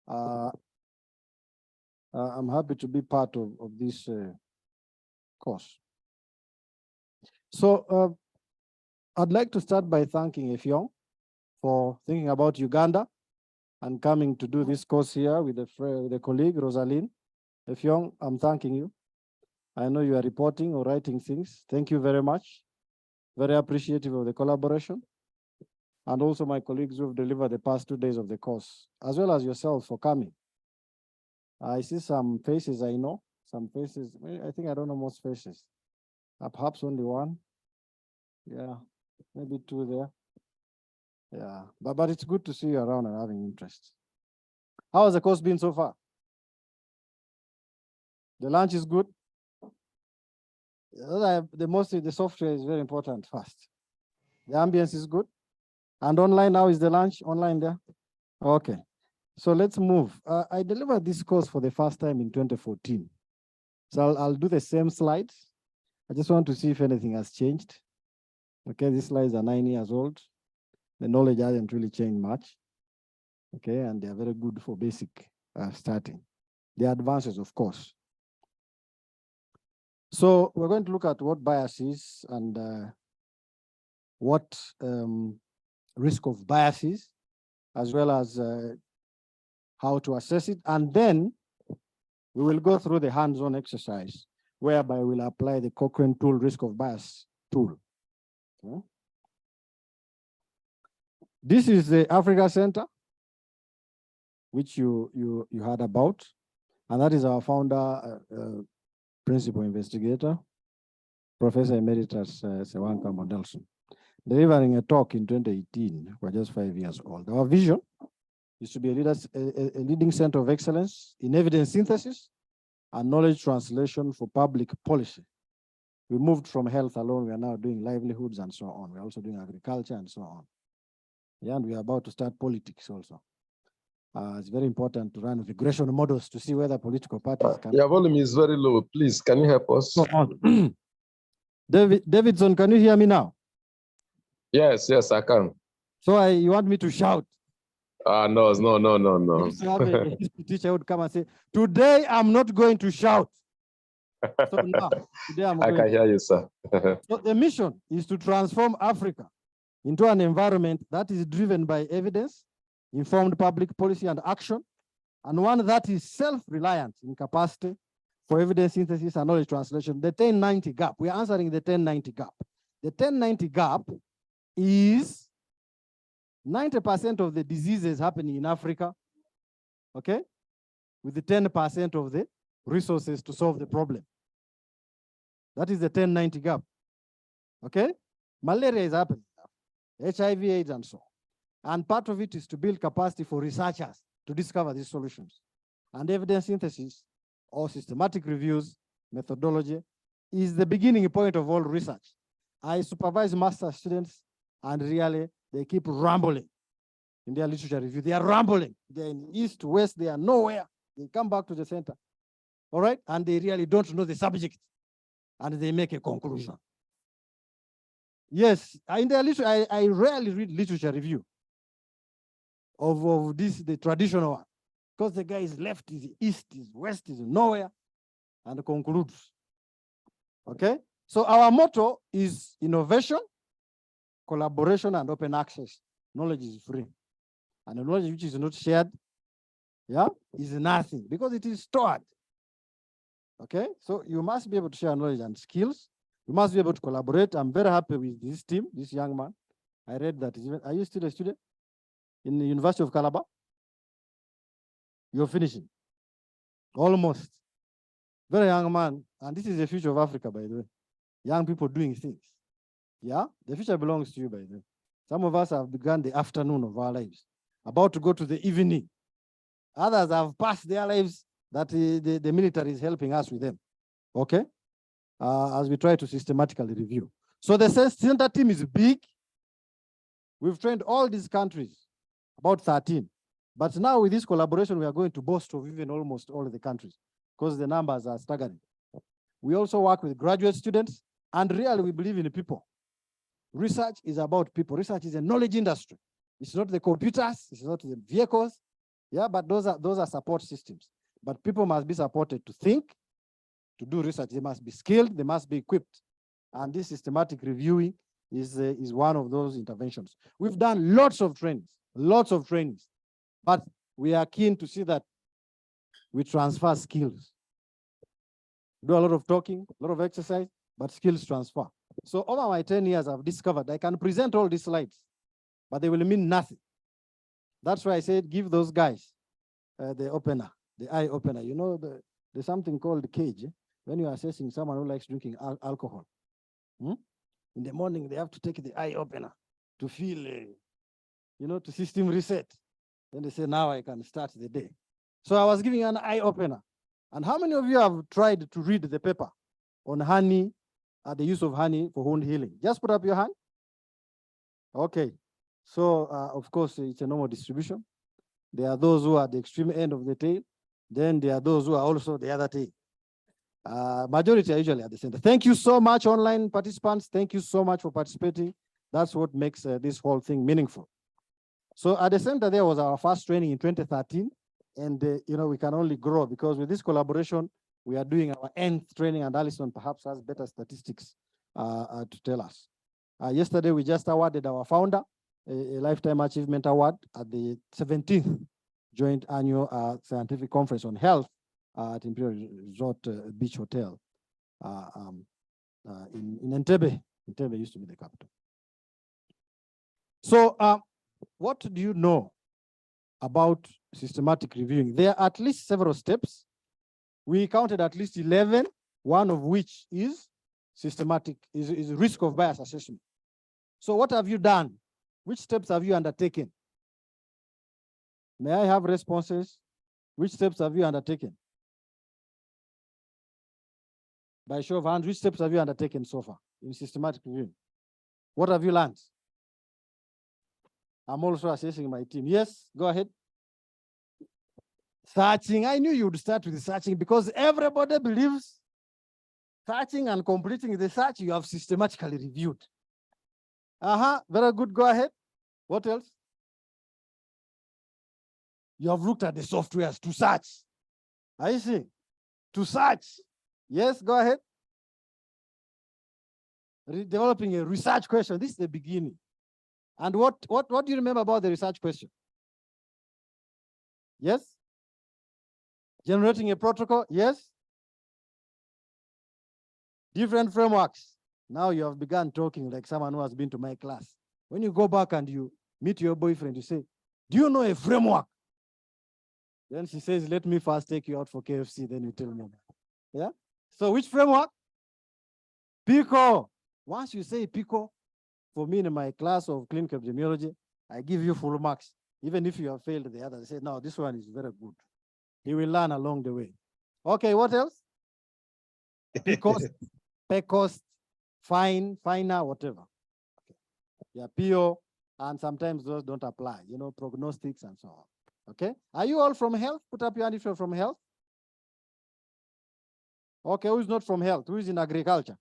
I'm happy to be part of this course. So I'd like to start by thanking Effiong for thinking about Uganda and coming to do this course here with a colleague, Rosaline. Effiong, I'm thanking you. I know you are reporting or writing things. Thank you very much. Very appreciative of the collaboration. And also my colleagues who have delivered the past 2 days of the course, as well as yourself for coming. I see some faces I know, some faces, I think I don't know most faces. Perhaps only one. Yeah, maybe two there. Yeah, but it's good to see you around and having interest. How has the course been so far? The lunch is good? The software is very important first. The ambience is good. And online now is the lunch online there? Okay, so let's move. I delivered this course for the first time in 2014. So I'll do the same slides. I just want to see if anything has changed. Okay, these slides are 9 years old. The knowledge hasn't really changed much. Okay, and they are very good for basic starting. The advances, of course. So we're going to look at what bias is and what risk of bias is, as well as how to assess it. And then we will go through the hands-on exercise, whereby we'll apply the Cochrane tool, risk of bias tool. Okay. This is the Africa Center, which you heard about, and that is our founder, principal investigator, Professor Emeritus Sewanka Mondelson, delivering a talk in 2018. We're just 5 years old. Our vision is to be a leading center of excellence in evidence synthesis and knowledge translation for public policy. We moved from health alone. We are now doing livelihoods and so on. We're also doing agriculture and so on. Yeah, and we are about to start politics also. It's very important to run regression models to see whether political parties can. Your volume is very low. Please, can you help us? Davidson, can you hear me now? Yes, I can. So you want me to shout? No. If you have a history teacher would come and say, today I'm not going to shout. So now, today I'm I can hear you, sir. So the mission is to transform Africa into an environment that is driven by evidence, informed public policy and action, and one that is self-reliant in capacity for evidence synthesis and knowledge translation. The 1090 gap, we are answering the 1090 gap. The 1090 gap is 90% of the diseases happening in Africa, okay, with the 10% of the resources to solve the problem. That is the 1090 gap, okay? Malaria is happening now, HIV, AIDS, and so on. And part of it is to build capacity for researchers to discover these solutions. And evidence synthesis or systematic reviews, methodology, is the beginning point of all research. I supervise master students, and really, they keep rambling in their literature review. They are rambling. They're in east, west, they are nowhere. They come back to the center, all right? And they really don't know the subject, and they make a conclusion. Yes, in their literature, I rarely read literature review of this, the traditional one, because the guy is left, is east, is west, is nowhere, and concludes. Okay? So our motto is innovation, collaboration, and open access. Knowledge is free. And the knowledge which is not shared, yeah, is nothing because it is stored. Okay? So you must be able to share knowledge and skills. You must be able to collaborate. I'm very happy with this team, this young man. I read that. Are you still a student in the University of Calabar? You're finishing. Almost. Very young man. And this is the future of Africa, by the way. Young people doing things. Yeah? The future belongs to you, by the way. Some of us have begun the afternoon of our lives, about to go to the evening. Others have passed their lives that the military is helping us with them. Okay? As we try to systematically review. So the center team is big. We've trained all these countries, about 13. But now with this collaboration, we are going to boast of even almost all of the countries because the numbers are staggering. We also work with graduate students, and really we believe in people. Research is about people. Research is a knowledge industry. It's not the computers, it's not the vehicles, Yeah, but those are support systems. But people must be supported to think, to do research. They must be skilled, they must be equipped. And this systematic reviewing is one of those interventions. We've done lots of trainings, but we are keen to see that we transfer skills. Do a lot of talking, a lot of exercise, but skills transfer. So over my 10 years, I've discovered I can present all these slides, but they will mean nothing. That's why I said, give those guys the opener, the eye opener. You know, there's something called the cage. When you're assessing someone who likes drinking alcohol, in the morning, they have to take the eye opener to feel, to system reset. Then they say, now I can start the day. So I was giving an eye opener. And how many of you have tried to read the paper on honey, the use of honey for wound healing? Just put up your hand. Okay. So, of course, it's a normal distribution. There are those who are at the extreme end of the tail. Then there are those who are also the other tail. Majority are usually at the center. Thank you so much, online participants. Thank you so much for participating. That's what makes this whole thing meaningful. So at the center, there was our first training in 2013. And, we can only grow because with this collaboration, we are doing our nth training, and Alison perhaps has better statistics to tell us. Yesterday, we just awarded our founder a Lifetime Achievement Award at the 17th Joint Annual Scientific Conference on Health at Imperial Resort Beach Hotel in Entebbe. Entebbe used to be the capital. So what do you know about systematic reviewing? There are at least several steps. We counted at least 11, one of which is systematic, is risk of bias assessment. So what have you done? Which steps have you undertaken? May I have responses? Which steps have you undertaken? By show of hands, which steps have you undertaken so far in systematic reviewing? What have you learned? I'm also assessing my team. Yes, go ahead. Searching. I knew you would start with searching because everybody believes searching and completing the search you have systematically reviewed. Very good. Go ahead. What else? You have looked at the softwares to search. I see. To search. Yes, go ahead. Developing a research question. This is the beginning. And what do you remember about the research question? Yes? Generating a protocol? Yes? Different frameworks. Now you have begun talking like someone who has been to my class. When you go back and you meet your boyfriend, you say, do you know a framework? Then she says, let me first take you out for KFC, then you tell me. Yeah? So which framework? PICO. Once you say PICO, for me in my class of clinical epidemiology, I give you full marks. Even if you have failed the other, I say, no, this one is very good. He will learn along the way. Okay, what else? PCOS, PECOS, fine, finer, whatever. Okay. Yeah, PO, and sometimes those don't apply, prognostics and so on. Okay, are you all from health? Put up your hand if you're from health. Okay, who is not from health? Who is in agriculture?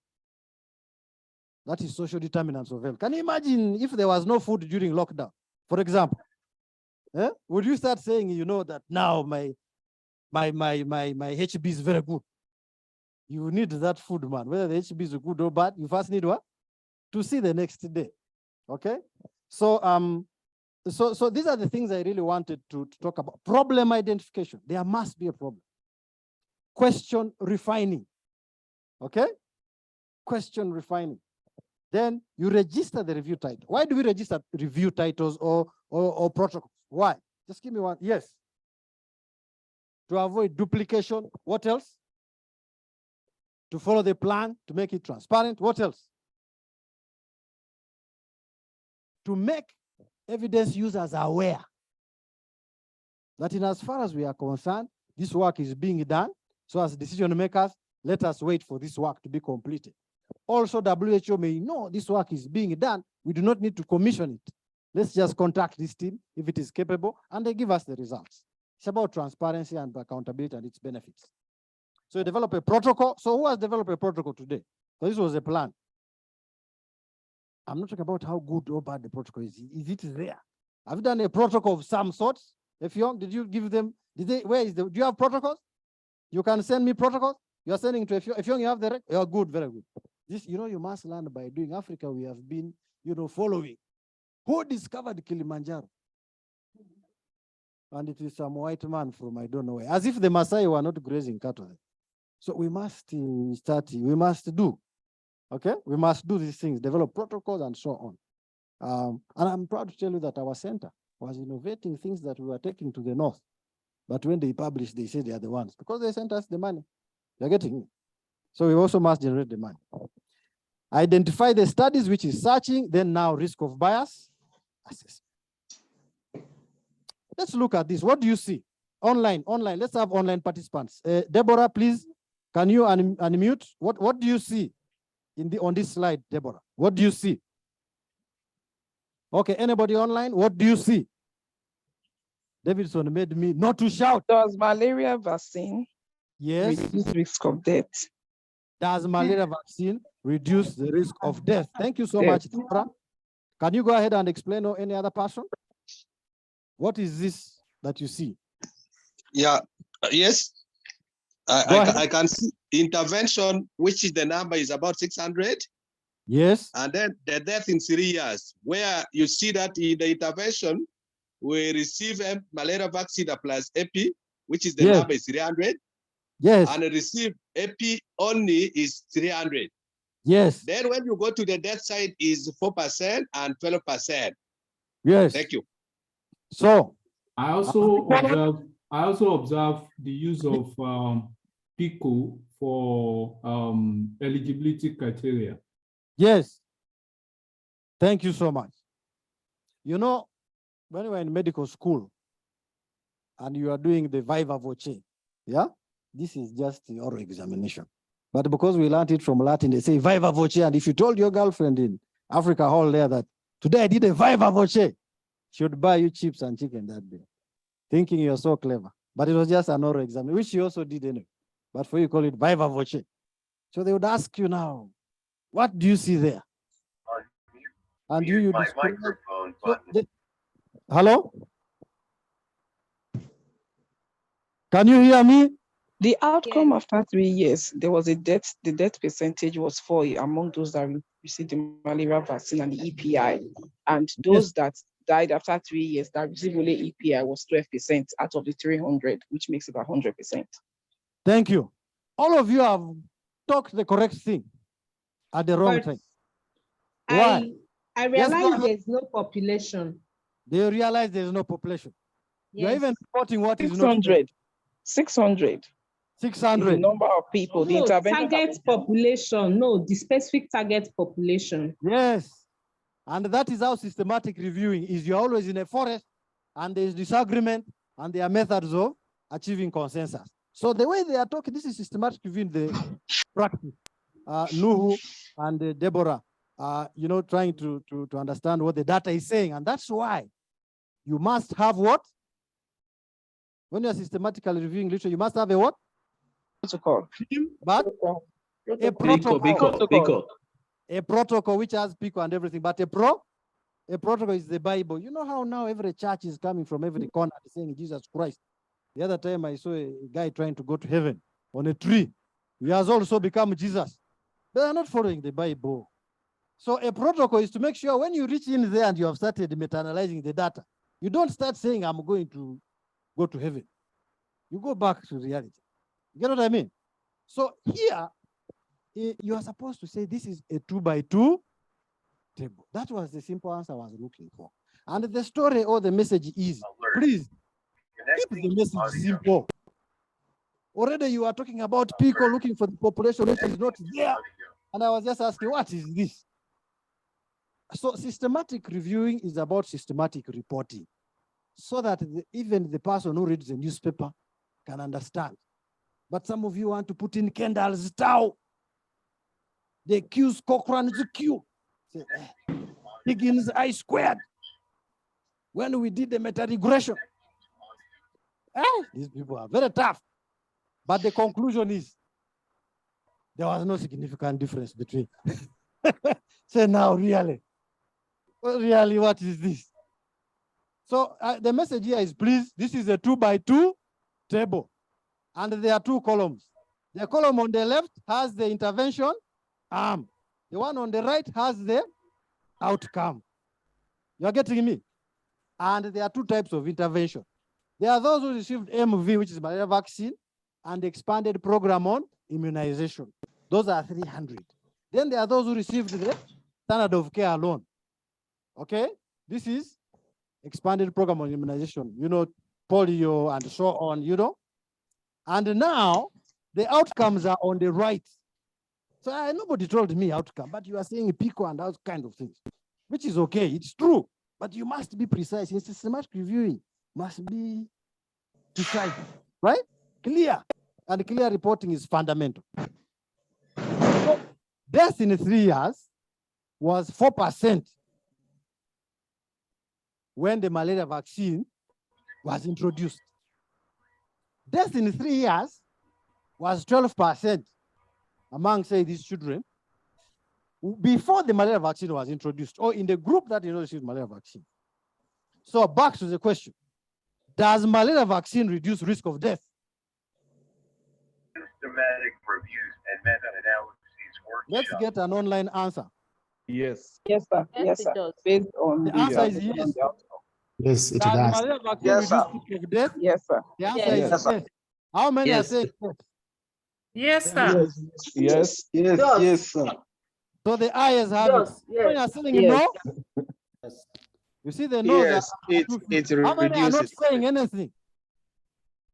That is social determinants of health. Can you imagine if there was no food during lockdown, for example? Would you start saying, that now my HB is very good? You need that food, man. Whether the HB is good or bad, you first need what? To see the next day. Okay? So so these are the things I really wanted to talk about. Problem identification. There must be a problem. Question refining. Okay? Question refining. Then you register the review title. Why do we register review titles or protocols? Why? Just give me one. Yes. To avoid duplication. What else? To follow the plan, to make it transparent. What else? To make evidence users aware that in as far as we are concerned, this work is being done. So as decision makers, let us wait for this work to be completed. Also, WHO may know this work is being done. We do not need to commission it. Let's just contact this team if it is capable, and they give us the results. It's about transparency and accountability and its benefits. So you develop a protocol. So who has developed a protocol today? So this was a plan. I'm not talking about how good or bad the protocol is. Is it there? Have you done a protocol of some sorts? Effiong, did you give them, where is do you have protocols? You can send me protocols. You are sending to Effiong. Effiong, you have the record? Oh, good, very good. This, you must learn by doing. Africa, we have been, following. Who discovered Kilimanjaro? And it is some white man from I don't know where, as if the Maasai were not grazing cattle. So we must we must do, okay? We must do these things, develop protocols and so on. And I'm proud to tell you that our center was innovating things that we were taking to the north. But when they published, they said they are the ones because they sent us the money. They're getting it. So we also must generate the money. Identify the studies which is searching, then now risk of bias assessment. Let's look at this. What do you see? Online. Let's have online participants. Deborah, please, can you unmute? What do you see on this slide, Deborah? What do you see? Okay, anybody online? What do you see? Davidson made me not to shout. Does malaria vaccine reduce risk of death? Does malaria vaccine reduce the risk of death? Thank you so much, Deborah. Can you go ahead and explain, or any other person? What is this that you see? Yeah, yes. I can see intervention, which is the number is about 600. Yes. And then the death in 3 years, where you see that in the intervention, we receive malaria vaccine plus EPI, which is the number is 300. Yes. And receive EPI only is 300. Yes. Then when you go to the death side is 4% and 12%. Yes. Thank you. So I also observe the use of PICO for eligibility criteria. Yes. Thank you so much. When you were in medical school and you are doing the viva voce, yeah, this is just the oral examination. But because we learned it from Latin, they say viva voce. And if you told your girlfriend in Africa Hall there that today I did a viva voce, she would buy you chips and chicken that day, thinking you're so clever. But it was just an oral exam, which she also did anyway. But for you, call it viva voce. So they would ask you now, what do you see there? And you describe. Hello? Can you hear me? The outcome after 3 years, there was the death percentage was 4 among those that received the malaria vaccine and the EPI. And those that died after 3 years that received only EPI was 12% out of the 300, which makes it 100%. Thank you. All of you have talked the correct thing at the wrong time. Why? I realize there's no population. They realize there's no population. Yes. You're even reporting what 600. is not 600. 600. The number of people. The intervention target population. No, the specific target population. Yes. And that is how systematic reviewing is. You're always in a forest and there's disagreement and there are methods of achieving consensus. So the way they are talking, this is systematic reviewing the practice. Nuhu and Deborah, trying to understand what the data is saying. And that's why you must have what? When you're systematically reviewing literature, you must have a what? Protocol. But a protocol. A protocol which has PICO and everything, but a protocol is the Bible. You know how now every church is coming from every corner saying Jesus Christ. The other time I saw a guy trying to go to heaven on a tree. He has also become Jesus. They are not following the Bible. So a protocol is to make sure when you reach in there and you have started meta-analyzing the data, you don't start saying, I'm going to go to heaven. You go back to reality. You get what I mean? So here, you are supposed to say this is a 2x2 table. That was the simple answer I was looking for. And the story or the message is, please, keep the message simple. Already you are talking about people looking for the population which is not there. And I was just asking, what is this? So systematic reviewing is about systematic reporting so that even the person who reads the newspaper can understand. But some of you want to put in Kendall's Tau. The Q's Cochrane's Q. Higgins I squared. When we did the meta-regression. These people are very tough. But the conclusion is there was no significant difference between. Say now, really, what is this? So the message here is, please, this is a 2x2 table, and there are 2 columns. The column on the left has the intervention arm. The one on the right has the outcome. You're getting me? And there are 2 types of intervention. There are those who received MV, which is malaria vaccine, and the expanded program on immunization. Those are 300. Then there are those who received the standard of care alone. Okay? This is expanded program on immunization, you know, polio and so on, you know. And now the outcomes are on the right. So nobody told me outcome, but you are saying PICO and those kind of things, which is okay. It's true, but you must be precise. In systematic reviewing, must be precise, right? Clear. And clear reporting is fundamental. So death in 3 years was 4% when the malaria vaccine was introduced. Death in 3 years was 12% among, say, these children before the malaria vaccine was introduced, or in the group that received malaria vaccine. So back to the question, does malaria vaccine reduce risk of death? Systematic reviews and meta-analyses workshop. Let's get an online answer. Yes. Yes, sir. Yes, sir. Based on The answer is yes. Yes, it Does does. malaria vaccine Yes, sir. reduce risk of death? yes, sir. The answer Yes. is Yes, sir. yes. How many are Yes. saying yes? Yes, sir. Yes. Yes, sir. So the ayes have it. How many are saying Yes. no? You see the no's Yes, How many are not reduces. saying anything?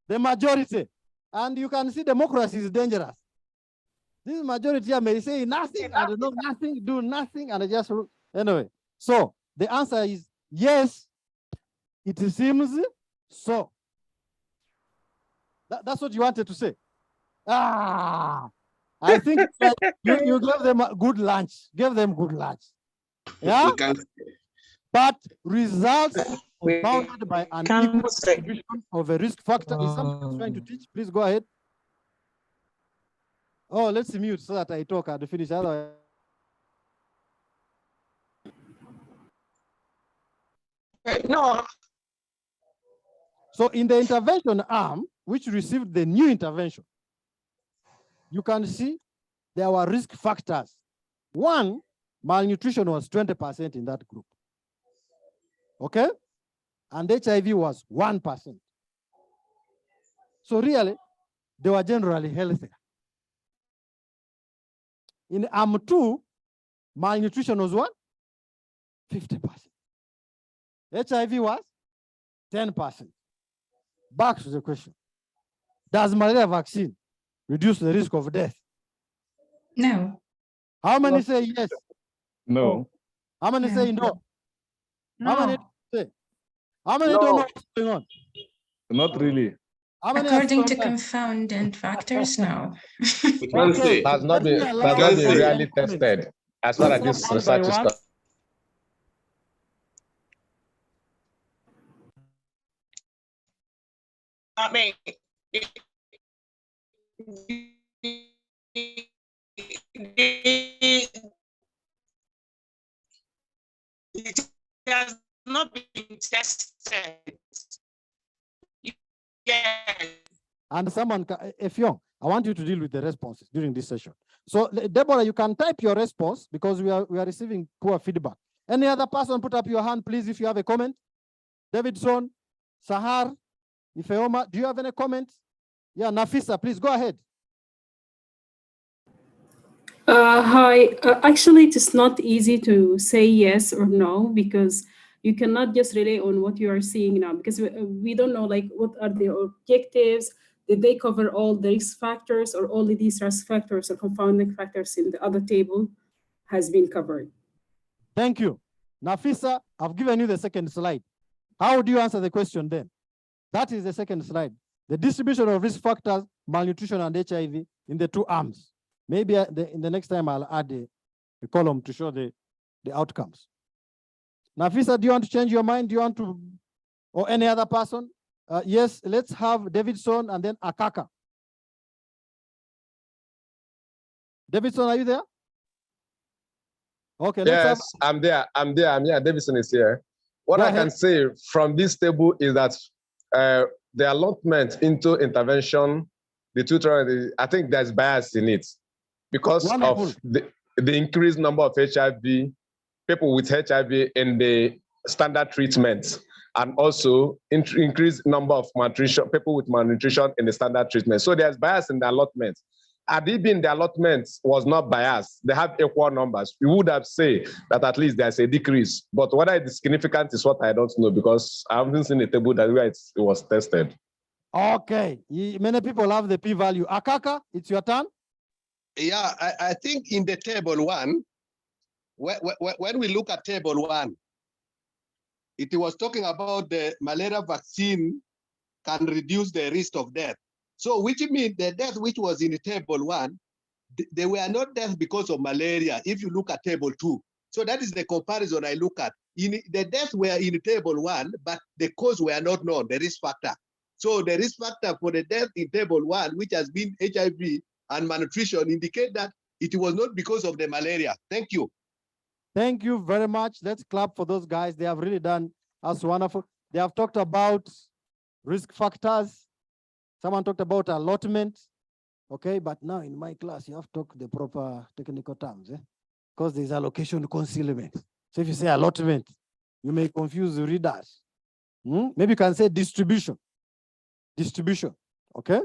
The majority. And you can see democracy is dangerous. This majority here may say nothing and do nothing, do nothing, and just anyway. So the answer is yes, it seems so. That's what you wanted to say. I think you gave them a good lunch. Give them good lunch. Yeah? We can, But results bounded by an equal distribution of a risk factor. Is something trying to teach? Please go ahead. Oh, let's mute so that I talk and finish. Otherwise, no. so in the intervention arm, which received the new intervention, you can see there were risk factors. One, malnutrition was 20% in that group. Okay? And HIV was 1%. So really, they were generally healthier. In arm 2, malnutrition was what? 50%. HIV was 10%. Back to the question. Does malaria vaccine reduce the risk of death? No. How many say yes? No. How many say no? No. How many say? How many don't know what's going on? Not really. How many According to are confounding factors, no. We can't say. Has not been really tested as far as this research is concerned. I mean, it has not been tested. Yes. And someone, if young, I want you to deal with the responses during this session. So Deborah, you can type your response because we are receiving poor feedback. Any other person put up your hand, please, if you have a comment. Davidson, Sahar, Ifeoma, do you have any comments? Yeah, Nafisa, please go ahead. Hi. Actually, it is not easy to say yes or no because you cannot just rely on what you are seeing now because we don't know like what are the objectives. Did they cover all the risk factors or only these risk factors or confounding factors in the other table has been covered? Thank you. Nafisa, I've given you the second slide. How would you answer the question then? That is the second slide. The distribution of risk factors, malnutrition and HIV in the two arms. Maybe in the next time I'll add a column to show the outcomes. Nafisa, do you want to change your mind? Do you want to, or any other person? Yes, let's have Davidson and then Akaka. Davidson, are you there? Okay, let's Yes, I'm there. I'm here. Davidson is here. What I can say from this table is that the allotment into intervention, the tutorial, I think there's bias in it because of the increased number of HIV, people with HIV in the standard treatment, and also increased number of malnutrition, people with malnutrition in the standard treatment. So there's bias in the allotment. Had it been the allotment was not biased, they have equal numbers, we would have said that at least there's a decrease. But whether it's significant is what I don't know, because I haven't seen a table that where it was tested. Okay, many people have the p-value. Akaka, it's your turn. Yeah, I think in the table 1, when we look at table 1, it was talking about the malaria vaccine can reduce the risk of death. So which means the death which was in table 1, they were not death because of malaria, if you look at table 2. So that is the comparison I look at. The deaths were in table 1, but the cause were not known, the risk factor. So the risk factor for the death in table 1, which has been HIV and malnutrition, indicate that it was not because of the malaria. Thank you. Thank you very much. Let's clap for those guys. They have really done us wonderful. They have talked about risk factors. Someone talked about allotment. Okay, but now in my class, you have to talk the proper technical terms, because there's allocation concealment. So if you say allotment, you may confuse the readers. Maybe you can say distribution. Distribution, okay?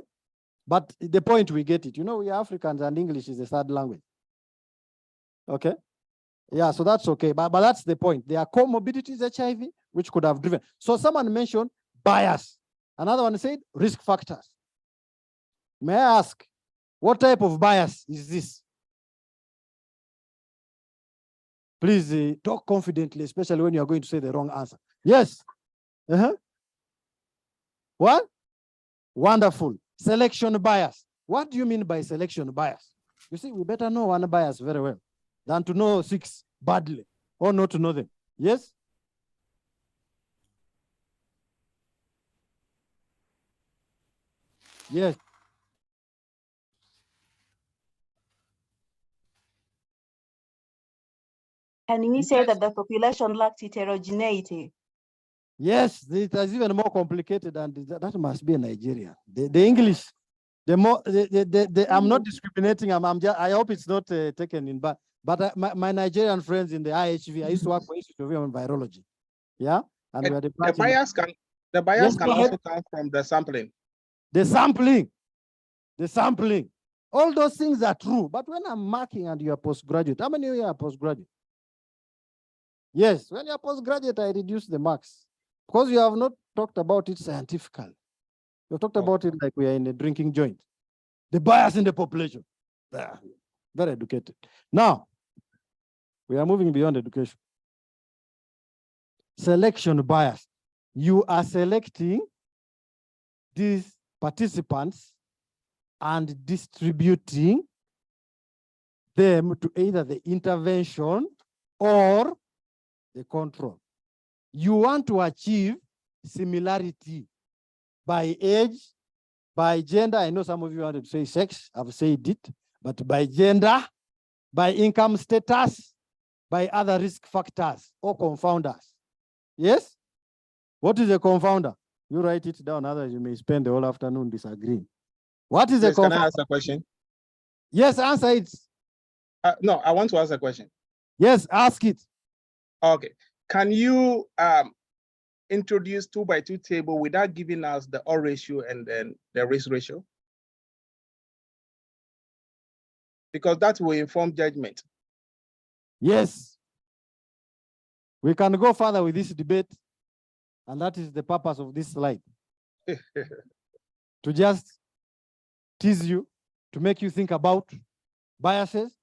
But the point, we get it. You know, we are Africans and English is a third language. Okay? Yeah, so that's okay. But that's the point. There are comorbidities, HIV, which could have driven. So someone mentioned bias. Another one said risk factors. May I ask, what type of bias is this? Please talk confidently, especially when you are going to say the wrong answer. Yes. What? Wonderful. Selection bias. What do you mean by selection bias? You see, we better know one bias very well than to know 6 badly or not to know them. Yes? Yes. Can we say that the population lacks heterogeneity? Yes, it is even more complicated, and that must be a Nigerian. The English, I'm not discriminating. I hope it's not taken in, but my Nigerian friends in the IHV, I used to work for Institute of Human Virology. Yeah, and we are the bias can also come from the sampling. The sampling. All those things are true, but when I'm marking and you're postgraduate, how many of you are postgraduate? Yes, when you're postgraduate, I reduce the marks because you have not talked about it scientifically. You've talked about it like we are in a drinking joint. The bias in the population. Very educated. Now, we are moving beyond education. Selection bias. You are selecting these participants and distributing them to either the intervention or the control. You want to achieve similarity by age, by gender. I know some of you wanted to say sex, I've said it, but by gender, by income status, by other risk factors or confounders. Yes? What is a confounder? You write it down, otherwise you may spend the whole afternoon disagreeing. What is a confounder? Can I ask a question? Yes, answer it. No, I want to ask a question. Yes, ask it. Okay. Can you introduce 2x2 table without giving us the odds ratio and then the risk ratio? Because that will inform judgment. Yes. We can go further with this debate, and that is the purpose of this slide. To just tease you, to make you think about biases,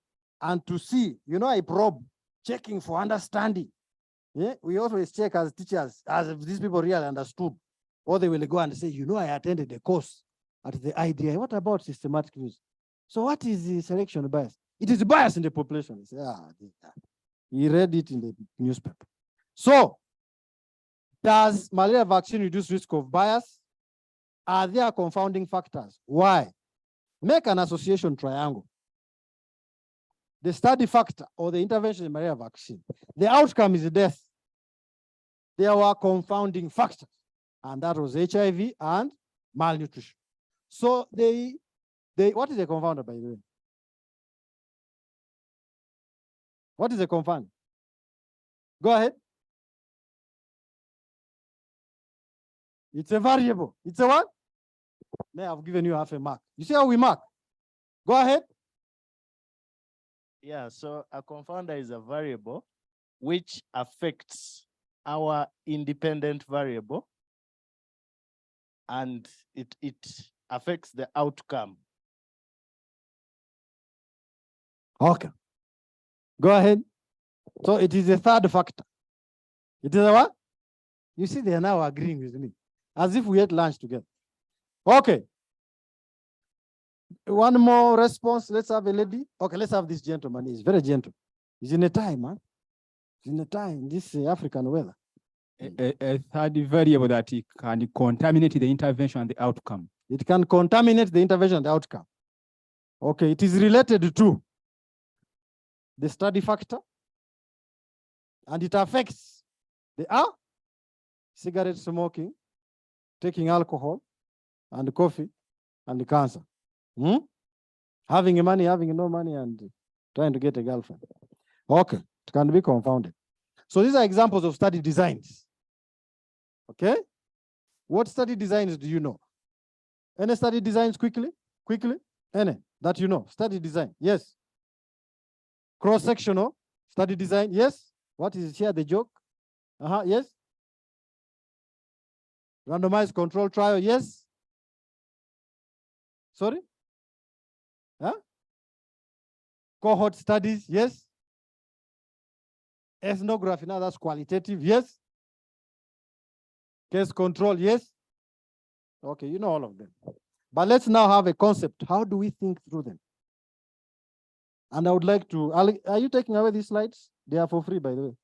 and to see, I probe, checking for understanding. Yeah, we always check as teachers, as if these people really understood, or they will go and say, I attended a course at the IDI. What about systematic use? So what is the selection bias? It is bias in the population. You say, he read it in the newspaper. So, does malaria vaccine reduce risk of bias? Are there confounding factors? Why? Make an association triangle. The study factor or the intervention in malaria vaccine. The outcome is death. there were confounding factors, and that was HIV and malnutrition. So what is a confounder, by the way? What is a confounder? Go ahead. It's a variable. It's a what? Now I've given you half a mark. You see how we mark? Go ahead. Yeah, so a confounder is a variable which affects our independent variable, and it affects the outcome. Okay. Go ahead. So it is a third factor. It is a what? You see, they are now agreeing with me, as if we ate lunch together. Okay. One more response. Let's have a lady. Okay, let's have this gentleman. He's very gentle. He's in a time, man. He's in a time, this African weather. A third variable that it can contaminate the intervention and the outcome. It can contaminate the intervention and the outcome. Okay, it is related to the study factor, and it affects the cigarette smoking, taking alcohol, and coffee, and the cancer. Having money, having no money, and trying to get a girlfriend. Okay, it can be confounded. So these are examples of study designs. Okay, what study designs do you know? Any study designs quickly? Any that you know? Study design, yes. Cross-sectional study design, yes. What is here, the joke? Yes. Randomized control trial, yes. Sorry? Cohort studies, yes. Ethnography, now that's qualitative, yes. Case control, yes. Okay, you know all of them. But let's now have a concept. How do we think through them? And I would like to, are you taking away these slides? They are for free, by the way.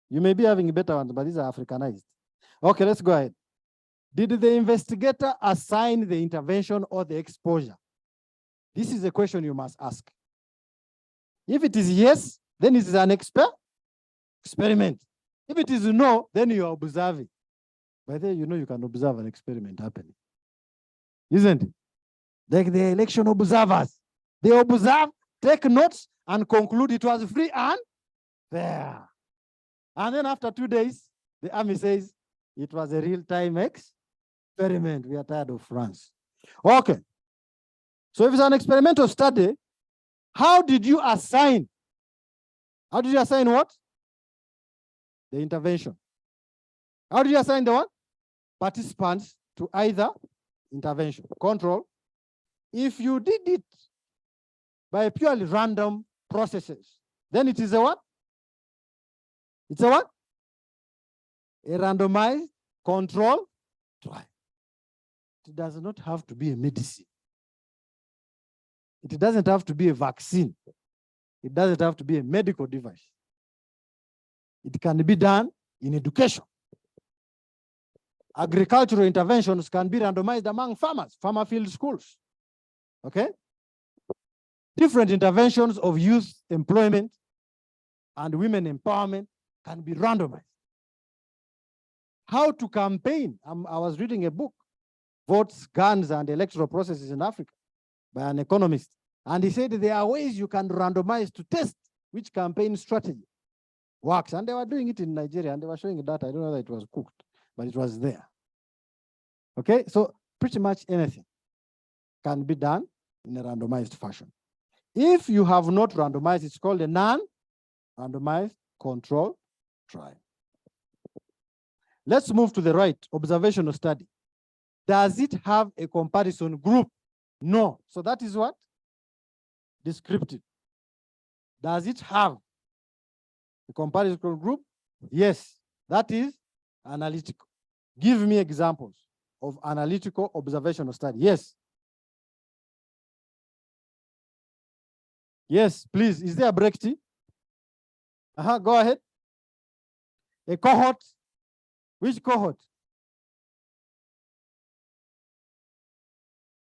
You may be having better ones, but these are Africanized. Okay, let's go ahead. Did the investigator assign the intervention or the exposure? This is a question you must ask. If it is yes, then it is an experiment. If it is no, then you are observing. By the way, you know you can observe an experiment happening. Isn't it? Like the election observers. They observe, take notes, and conclude it was free and fair. And then after 2 days, the army says it was a real-time experiment. We are tired of France. Okay. So if it's an experimental study, how did you assign? How did you assign what? The intervention. How did you assign the what? Participants to either intervention, control. If you did it by purely random processes, then it is a what? It's a what? A randomized control trial. It does not have to be a medicine. It doesn't have to be a vaccine. It doesn't have to be a medical device. It can be done in education. Agricultural interventions can be randomized among farmers, farmer field schools. Okay? Different interventions of youth employment and women empowerment can be randomized. How to campaign. I was reading a book, Votes, Guns, and Electoral Processes in Africa, by an economist. And he said there are ways you can randomize to test which campaign strategy works. And they were doing it in Nigeria, and they were showing data. I don't know that it was cooked, but it was there. Okay, so pretty much anything can be done in a randomized fashion. If you have not randomized, it's called a non-randomized control trial. Let's move to the right, observational study. Does it have a comparison group? No. So that is what? Descriptive. Does it have a comparison group? Yes. That is analytical. Give me examples of analytical observational study. Yes. Yes, please. Is there a break tea? Go ahead. A cohort. Which cohort?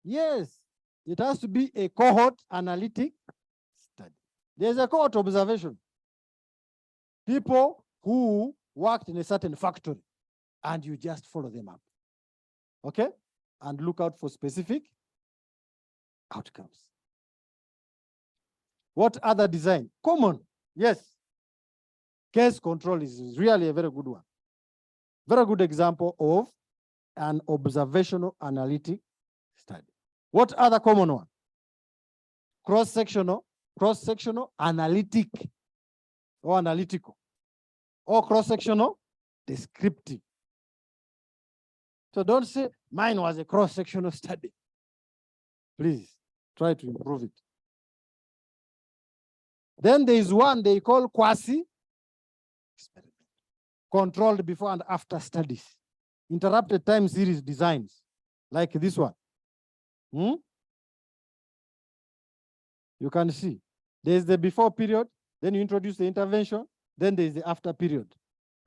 Yes, it has to be a cohort analytic study. There's a cohort observation. People who worked in a certain factory, and you just follow them up. Okay? And look out for specific outcomes. What other design? Common, yes. Case control is really a very good one. Very good example of an observational analytic study. What other common one? Cross-sectional, analytic or analytical, or cross-sectional, descriptive. So don't say mine was a cross-sectional study. Please try to improve it. Then there is one they call quasi-experiment, controlled before and after studies, interrupted time series designs, like this one. You can see there's the before period, then you introduce the intervention, then there's the after period.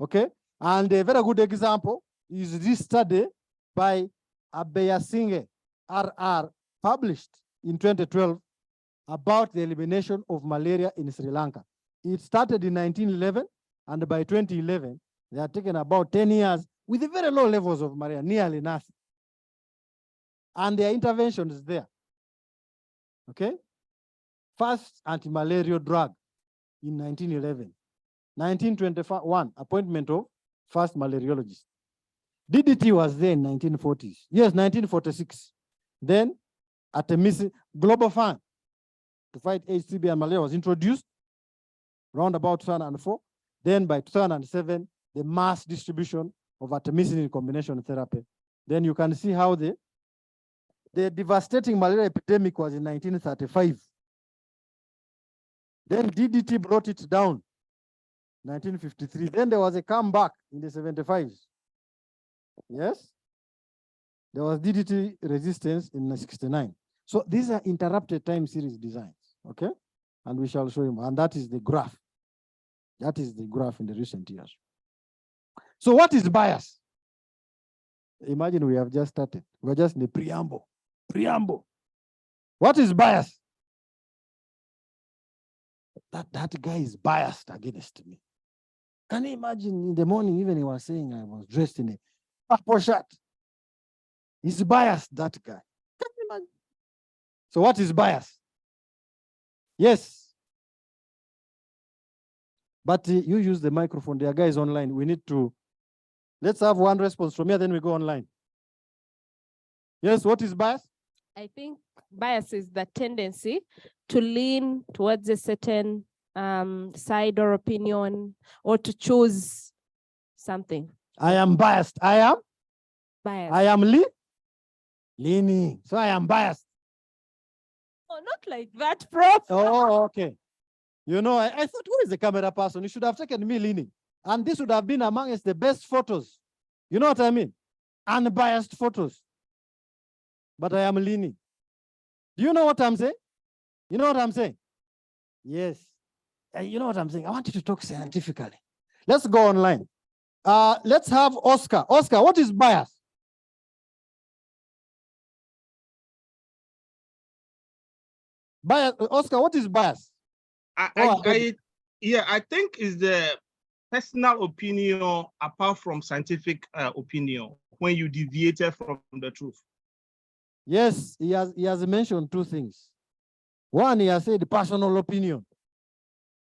Okay? And a very good example is this study by Abeyasinghe, RR, published in 2012 about the elimination of malaria in Sri Lanka. It started in 1911, and by 2011, they had taken about 10 years with very low levels of malaria, nearly nothing. And their intervention is there. Okay? First anti-malarial drug in 1911. 1921, appointment of first malariologist. DDT was there in 1940s. Yes, 1946. Then Artemisinin Global Fund to fight HCV and malaria was introduced around about 2004. Then by 2007, the mass distribution of artemisinin combination therapy. Then you can see how the devastating malaria epidemic was in 1935. Then DDT brought it down, 1953. Then there was a comeback in the 75s. Yes? There was DDT resistance in 69. So these are interrupted time series designs, okay? And we shall show you, and that is the graph. That is the graph in the recent years. So what is bias? Imagine we have just started. We're just in the preamble. Preamble. What is bias? That guy is biased against me. Can you imagine in the morning, even he was saying I was dressed in a purple shirt. He's biased, that guy. Can you imagine? So what is bias? Yes. But you use the microphone. There are guys online. We need to, let's have one response from here, then we go online. Yes, what is bias? I think bias is the tendency to lean towards a certain side or opinion, or to choose something. I am biased. I am biased. I am leaning. So I am biased. Oh, not like that, Prof. Oh, okay. You know, I thought, who is the camera person? You should have taken me leaning. And this would have been amongst the best photos. You know what I mean? Unbiased photos. But I am leaning. Do you know what I'm saying? You know what I'm saying? Yes. You know what I'm saying? I want you to talk scientifically. Let's go online. Let's have Oscar. Oscar, what is bias? Bias, Oscar, what is bias? I think it's the personal opinion apart from scientific opinion when you deviated from the truth. Yes, he has mentioned two things. One, he has said personal opinion,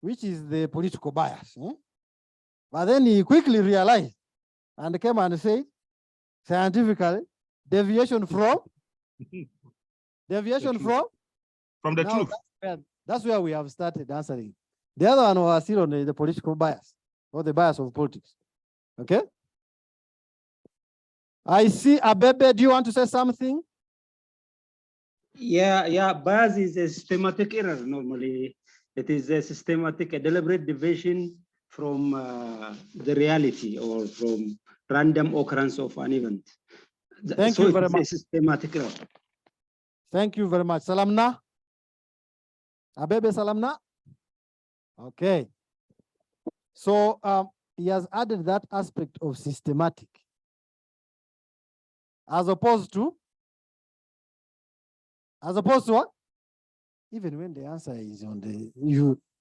which is the political bias. But then he quickly realized and came and said, scientifically, deviation from the truth. That's where we have started answering. The other one was still on the political bias, or the bias of politics. Okay? I see Abebe, do you want to say something? Yeah, bias is a systematic error normally. It is a systematic, a deliberate deviation from the reality or from random occurrence of an event. Thank you very much. Systematic error. Thank you very much. Salamna? Abebe Salamna? Okay. So he has added that aspect of systematic as opposed to what? Even when the answer is on the,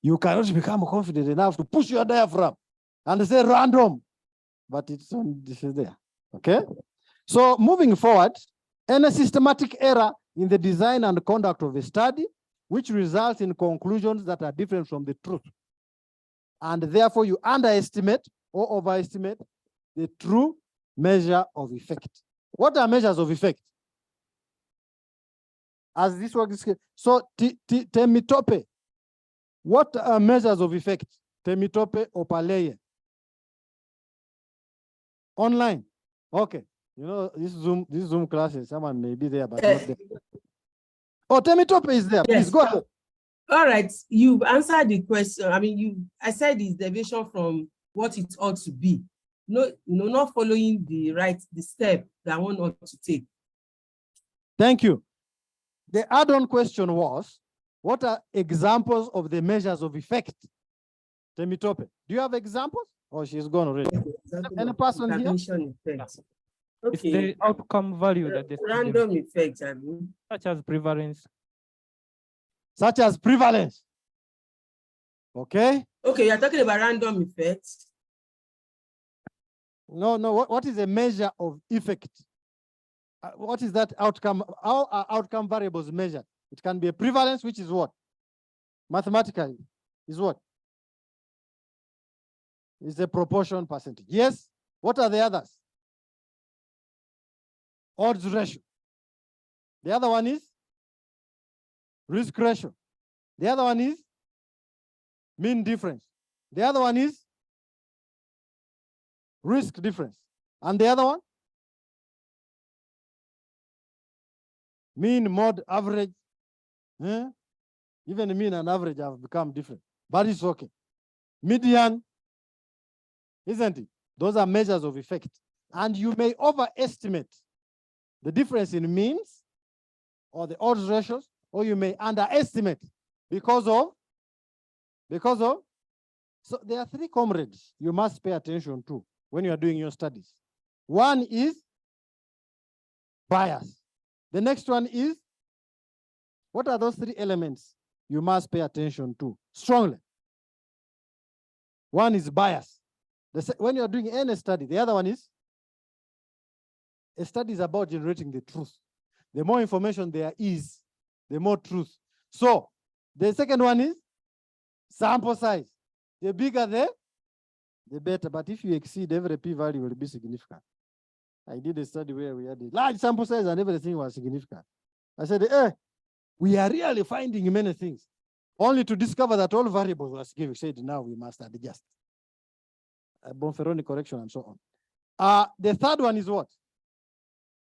you cannot become confident enough to push your diaphragm and say random. but it's on, this is there, okay? So moving forward, any systematic error in the design and conduct of a study, which results in conclusions that are different from the truth. And therefore you underestimate or overestimate the true measure of effect. What are measures of effect? As this work is, so Temitope, what are measures of effect? Temitope Opaleye. Online. Okay. You know, this Zoom classes, someone may be there, but not there. Oh, Temitope is there. Yes. Please go ahead. All right, you've answered the question. I mean, I said it's deviation from what it ought to be. No, not following the step that one ought to take. Thank you. The add-on question was, what are examples of the measures of effect? Temitope, do you have examples? Oh, she's gone already. Any person here? Effect. It's the outcome value that the random effects, I mean. such as prevalence. Such as prevalence. Okay. Okay, you're talking about random effects. No, what is a measure of effect? What is that outcome? How are outcome variables measured? It can be a prevalence, which is what? Mathematically, is what? Is a proportion percentage. Yes. What are the others? Odds ratio. The other one is risk ratio. The other one is mean difference. The other one is risk difference. And the other one? Mean, mode, average. Even mean and average have become different, but it's okay. Median, isn't it? Those are measures of effect. And you may overestimate the difference in means or the odds ratios, or you may underestimate because of, so there are three comrades you must pay attention to when you are doing your studies. One is bias. The next one is, what are those three elements you must pay attention to strongly? One is bias. When you're doing any study, the other one is, a study is about generating the truth. The more information there is, the more truth. So the second one is sample size. The bigger the better. But if you exceed, every p-value will be significant. I did a study where we had a large sample size and everything was significant. I said, we are really finding many things, only to discover that all variables was given. Said, now we must adjust. Bonferroni correction and so on. The third one is what?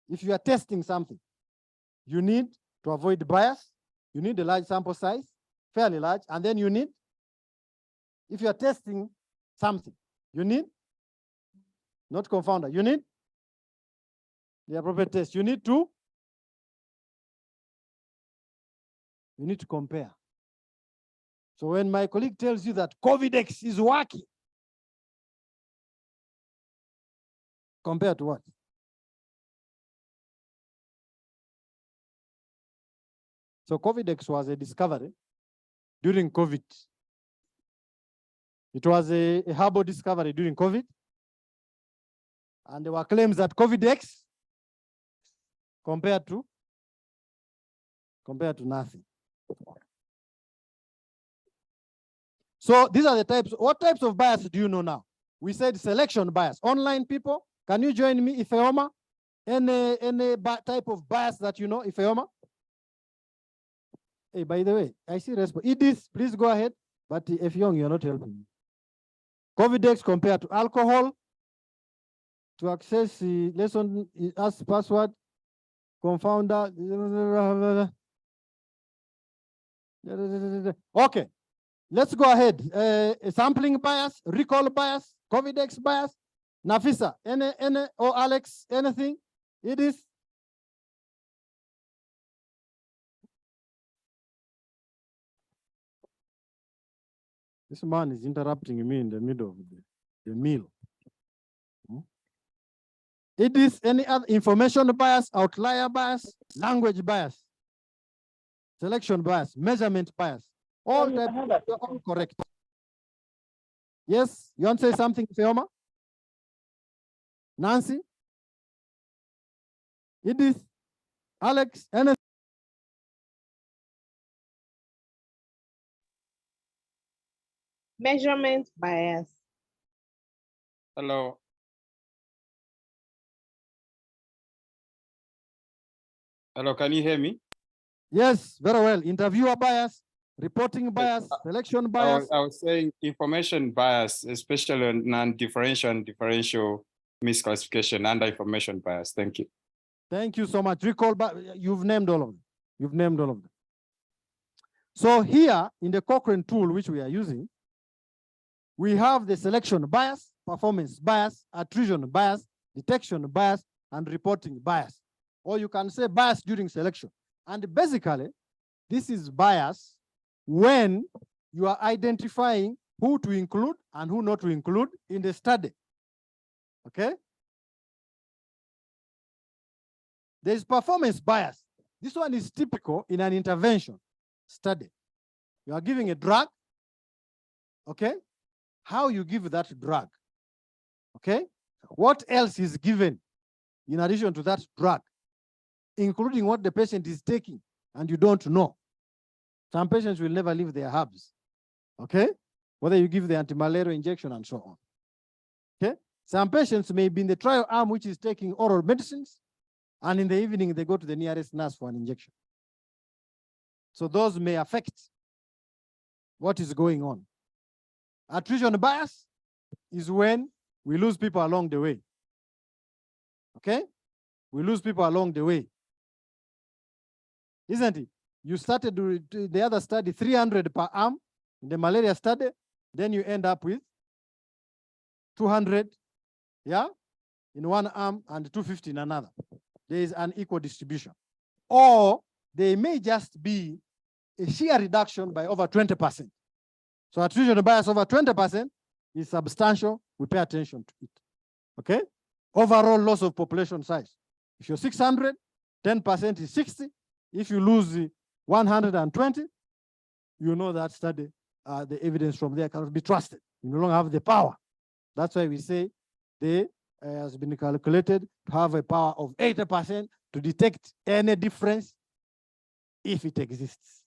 If you are testing something, you need to avoid bias. You need a large sample size, fairly large, and then you need, if you are testing something, you need, not confounder, you need the appropriate test. You need to compare. So when my colleague tells you that COVID-X is working, compare to what? So COVID-X was a discovery during COVID. It was a herbal discovery during COVID. And there were claims that COVID-X compared to nothing. So these are the types. What types of bias do you know now? We said selection bias. Online people, can you join me, Ifeoma? Any type of bias that you know, Ifeoma? Hey, by the way, I see response. Edith, please go ahead. But if young, you're not helping me. COVID-X compared to alcohol, to access the lesson as password, confounder. Okay, let's go ahead. Sampling bias, recall bias, COVID-X bias. Nafisa, any, or Alex, anything? Edith? This man is interrupting me in the middle of the meal. It is any other information bias, outlier bias, language bias, selection bias, measurement bias. All types are all correct. Yes, you want to say something, Fioma? Nancy, Edith, Alex, and Measurement bias. Hello. Hello, can you hear me? yes, very well. Interviewer bias, reporting bias, selection bias. I was saying information bias, especially non-differential and differential misclassification and information bias. Thank you. Thank you so much. Recall back, you've named all of them. You've named all of them. So here in the Cochrane tool, which we are using, we have the selection bias, performance bias, attrition bias, detection bias, and reporting bias. Or you can say bias during selection. And basically, this is bias when you are identifying who to include and who not to include in the study. Okay? There's performance bias. This one is typical in an intervention study. You are giving a drug, okay? How you give that drug, okay? What else is given in addition to that drug, including what the patient is taking and you don't know. Some patients will never leave their herbs, okay? Whether you give the antimalarial injection and so on, okay? Some patients may be in the trial arm, which is taking oral medicines, and in the evening, they go to the nearest nurse for an injection. So those may affect what is going on. Attrition bias is when we lose people along the way. Okay? We lose people along the way. Isn't it? You started the other study, 300 per arm in the malaria study, then you end up with 200, yeah, in one arm and 250 in another. There is an equal distribution. Or there may just be a sheer reduction by over 20%. So attrition bias over 20% is substantial. We pay attention to it. Okay? Overall loss of population size. If you're 600, 10% is 60. If you lose 120, you know that study, the evidence from there cannot be trusted. You no longer have the power. That's why we say they has been calculated to have a power of 80% to detect any difference if it exists,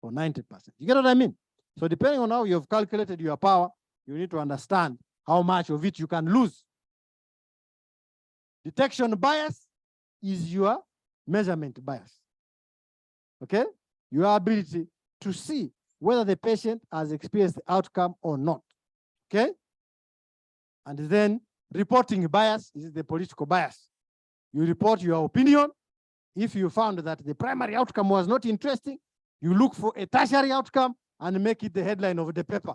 or 90%. You get what I mean? So depending on how you've calculated your power, you need to understand how much of it you can lose. Detection bias is your measurement bias. Okay? Your ability to see whether the patient has experienced the outcome or not. Okay? And then reporting bias is the political bias. You report your opinion. If you found that the primary outcome was not interesting, you look for a tertiary outcome and make it the headline of the paper,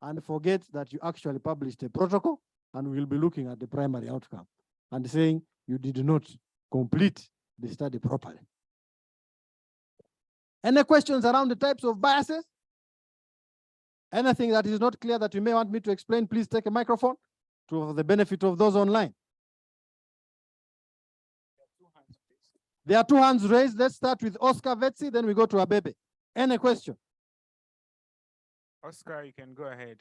and forget that you actually published a protocol, and we'll be looking at the primary outcome and saying you did not complete the study properly. Any questions around the types of biases? Anything that is not clear that you may want me to explain, please take a microphone for the benefit of those online. There are two hands raised. Let's start with Oscar Vetsi, then we go to Abebe. Any question? Oscar, you can go ahead.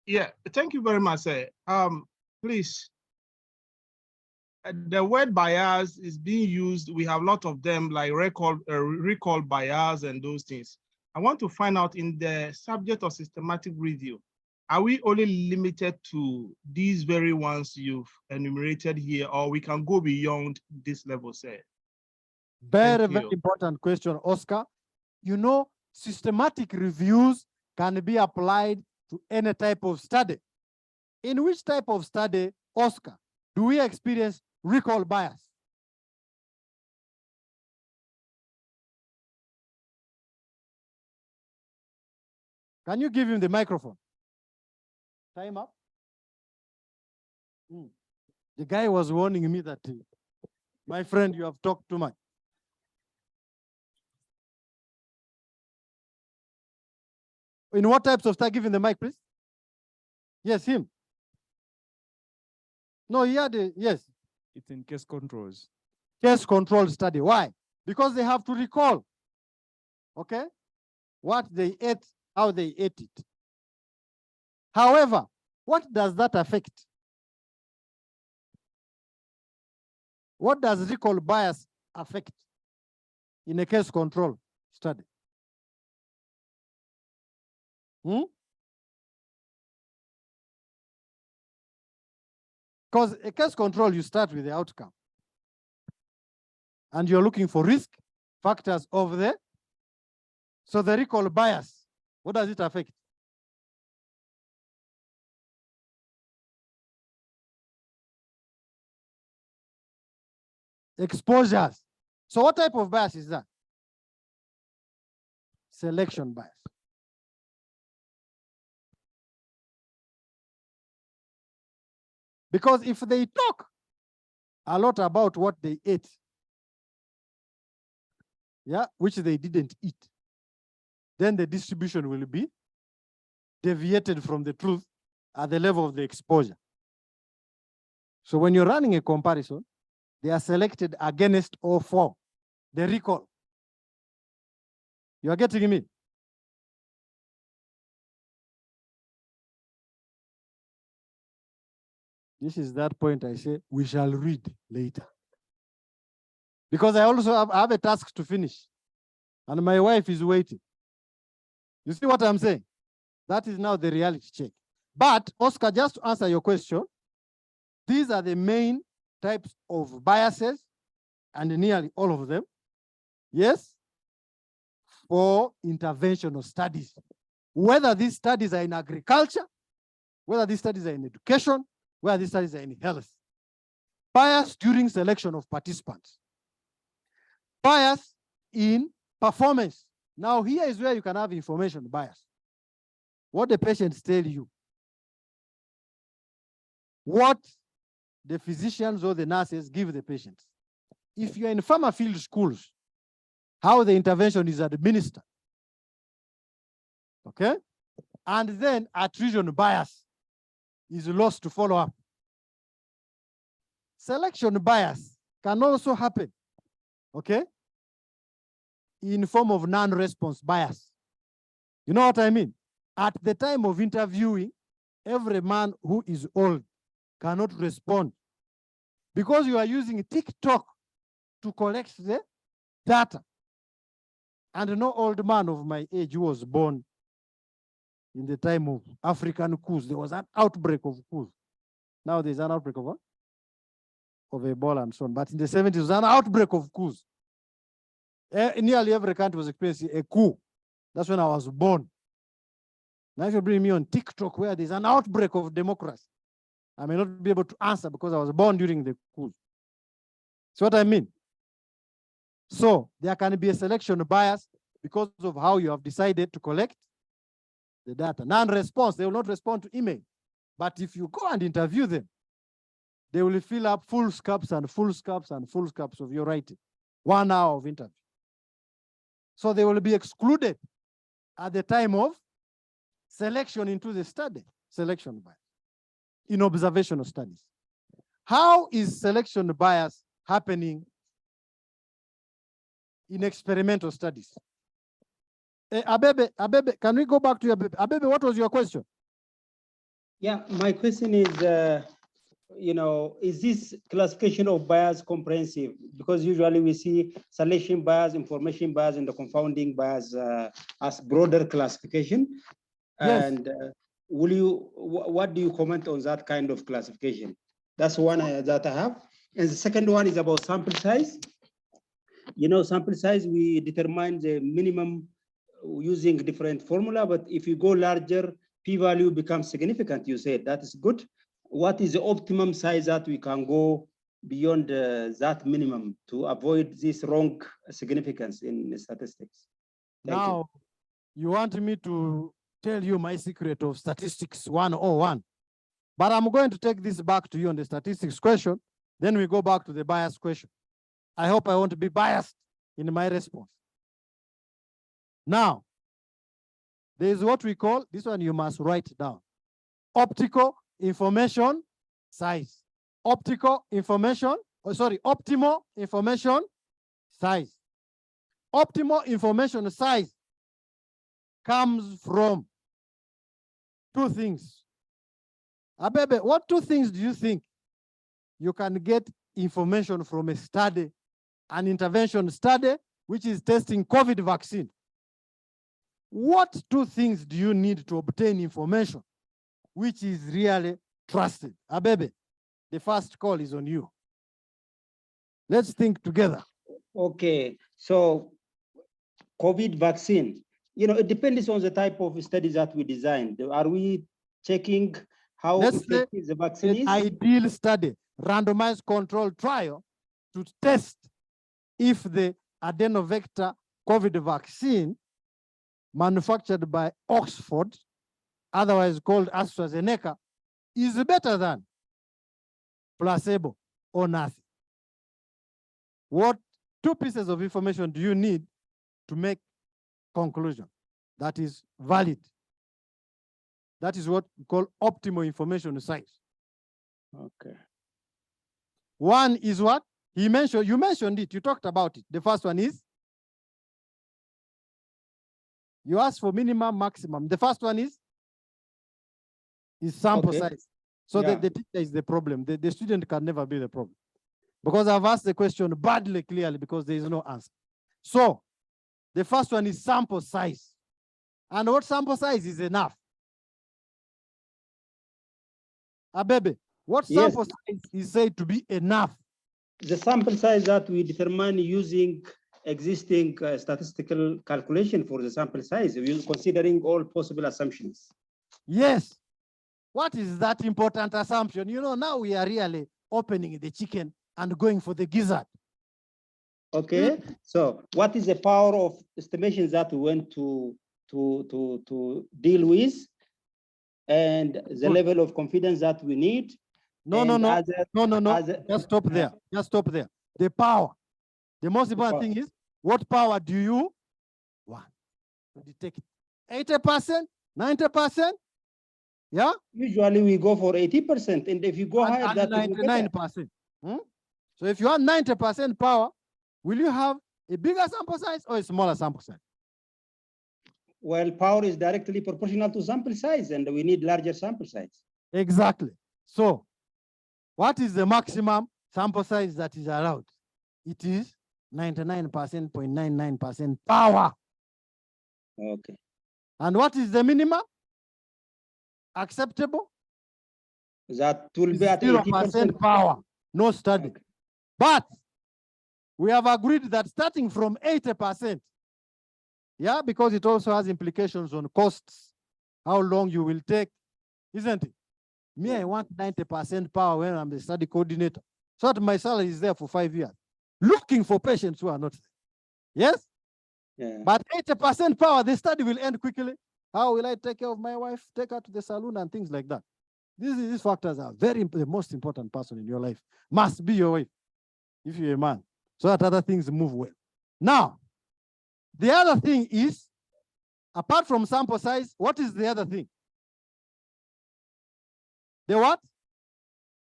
Yeah, thank you very much, sir. Please, the word bias is being used. We have a lot of them, like recall bias and those things. I want to find out in the subject of systematic review, are we only limited to these very ones you've enumerated here, or we can go beyond this level, sir? Very important question, Oscar. You know, systematic reviews can be applied to any type of study. In which type of study, Oscar, do we experience recall bias? Can you give him the microphone? Time up. The guy was warning me that, my friend, you have talked too much. In what types of study? Give him the mic, please. Yes, him. No, he had a, yes. It's in case controls. Case control study. Why? Because they have to recall, okay, what they ate, how they ate it. However, what does that affect? What does recall bias affect in a case control study? Because a case control, you start with the outcome. And you're looking for risk factors of the, so the recall bias, what does it affect? Exposures. So what type of bias is that? Selection bias. Because if they talk a lot about what they ate, yeah, which they didn't eat, then the distribution will be deviated from the truth at the level of the exposure. So when you're running a comparison, they are selected against or for the recall. You are getting me? This is that point I say we shall read later. Because I also have a task to finish. And my wife is waiting. You see what I'm saying? That is now the reality check. But Oscar, just to answer your question, these are the main types of biases, and nearly all of them, yes, for interventional studies. Whether these studies are in agriculture, whether these studies are in education, whether these studies are in health. Bias during selection of participants. Bias in performance. Now here is where you can have information bias. What the patients tell you. What the physicians or the nurses give the patients. If you're in farmer field schools, how the intervention is administered. Okay? And then attrition bias is lost to follow up. Selection bias can also happen, okay, in form of non-response bias. You know what I mean? At the time of interviewing, every man who is old cannot respond because you are using TikTok to collect the data. And no old man of my age who was born in the time of African coups, there was an outbreak of coups. Now there's an outbreak of what? Of Ebola and so on. But in the 70s, there was an outbreak of coups. Nearly every country was experiencing a coup. That's when I was born. Now if you bring me on TikTok where there's an outbreak of democracy, I may not be able to answer because I was born during the coup. See what I mean? So there can be a selection bias because of how you have decided to collect the data. Non-response, they will not respond to email. But if you go and interview them, they will fill up full scopes and full scopes and full scopes of your writing. 1 hour of interview. So they will be excluded at the time of selection into the study, selection bias, in observational studies. How is selection bias happening in experimental studies? Abebe, can we go back to Abebe? Abebe, what was your question? Yeah, my question is, is this classification of bias comprehensive? Because usually we see selection bias, information bias, and the confounding bias as broader classification. Yes. And what do you comment on that kind of classification? That's one that I have. And the second one is about sample size. Sample size, we determine the minimum using different formula, but if you go larger, p-value becomes significant, you said. That is good. What is the optimum size that we can go beyond that minimum to avoid this wrong significance in statistics? Now, you want me to tell you my secret of statistics 101, but I'm going to take this back to you on the statistics question, then we go back to the bias question. I hope I won't be biased in my response. Now, there is what we call, this one you must write down, optical information size. Optimal information size. Optimal information size comes from two things. Abebe, what two things do you think you can get information from a study, an intervention study, which is testing COVID vaccine? What two things do you need to obtain information which is really trusted? Abebe, the first call is on you. Let's think together. Okay, so COVID vaccine, it depends on the type of studies that we designed. Are we checking how effective the vaccine is? Ideal study, randomized control trial to test if the adenovector COVID vaccine manufactured by Oxford, otherwise called AstraZeneca, is better than placebo or nothing. What two pieces of information do you need to make conclusion that is valid? That is what we call optimal information size. Okay. One is what? You mentioned it, you talked about it. The first one is? You asked for minimum, maximum. The first one is sample size. So the teacher is the problem. The student can never be the problem. Because I've asked the question badly, clearly, because there is no answer. So the first one is sample size. And what sample size is enough? Abebe, what sample size is said to be enough? The sample size that we determine using existing statistical calculation for the sample size, considering all possible assumptions. Yes. What is that important assumption? Now we are really opening the chicken and going for the gizzard. Okay, so what is the power of estimations that we want to deal with, and the level of confidence that we need? No. Just stop there. Just stop there. The power. The most important thing is, what power do you want to detect it? 80%, 90%? Yeah? Usually we go for 80%, and if you go higher, that's 99%. So if you have 90% power, will you have a bigger sample size or a smaller sample size? Well, power is directly proportional to sample size, and we need larger sample size. Exactly. So what is the maximum sample size that is allowed? It is 99.99% power. Okay. And what is the minimum acceptable? That will be at 0% power. No study. Okay. But we have agreed that starting from 80%, yeah, because it also has implications on costs, how long you will take, isn't it? Me, I want 90% power when I'm the study coordinator, so that my salary is there for 5 years, looking for patients who are not there. Yes? Yeah. But 80% power, the study will end quickly. How will I take care of my wife, take her to the saloon and things like that? These factors are the most important person in your life. Must be your wife, if you're a man, so that other things move well. Now, the other thing is, apart from sample size, what is the other thing? The what?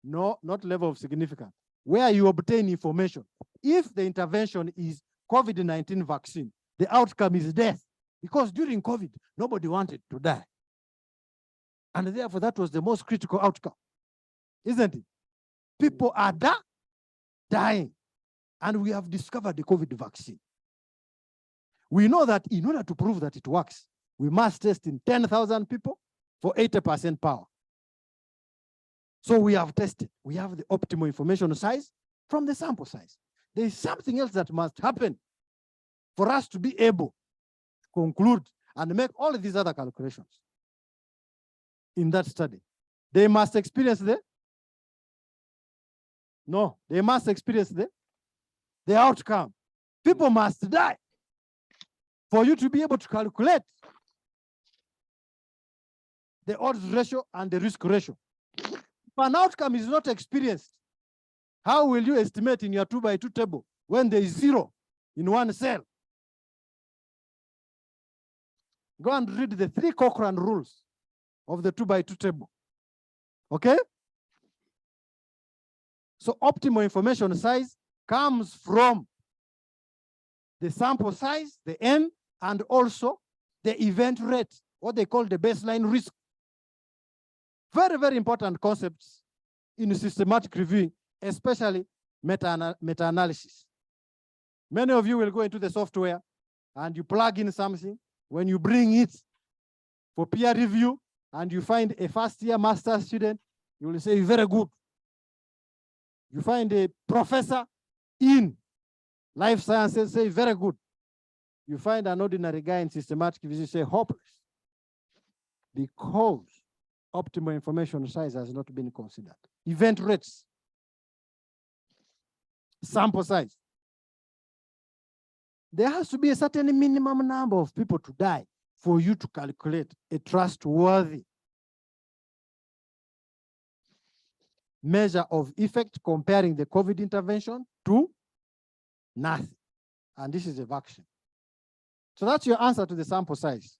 No, not level of significance. Where you obtain information. If the intervention is COVID-19 vaccine, the outcome is death. Because during COVID, nobody wanted to die. And therefore, that was the most critical outcome, isn't it? People are dying. And we have discovered the COVID vaccine. We know that in order to prove that it works, we must test in 10,000 people for 80% power. So we have tested. We have the optimal information size from the sample size. There is something else that must happen for us to be able to conclude and make all of these other calculations in that study. They must experience they must experience the outcome. People must die for you to be able to calculate the odds ratio and the risk ratio. If an outcome is not experienced, how will you estimate in your 2x2 table when there is 0 in one cell? Go and read the 3 Cochrane rules of the 2x2 table. Okay? So optimal information size comes from the sample size, the N, and also the event rate, what they call the baseline risk. Very, very important concepts in systematic reviewing, especially meta-analysis. Many of you will go into the software and you plug in something. When you bring it for peer review and you find a first-year master student, you will say, very good. You find a professor in life sciences, say, very good. You find an ordinary guy in systematic review, say, hopeless. Because optimal information size has not been considered. Event rates, sample size. There has to be a certain minimum number of people to die for you to calculate a trustworthy measure of effect comparing the COVID intervention to nothing. And this is a vaccine. So that's your answer to the sample size.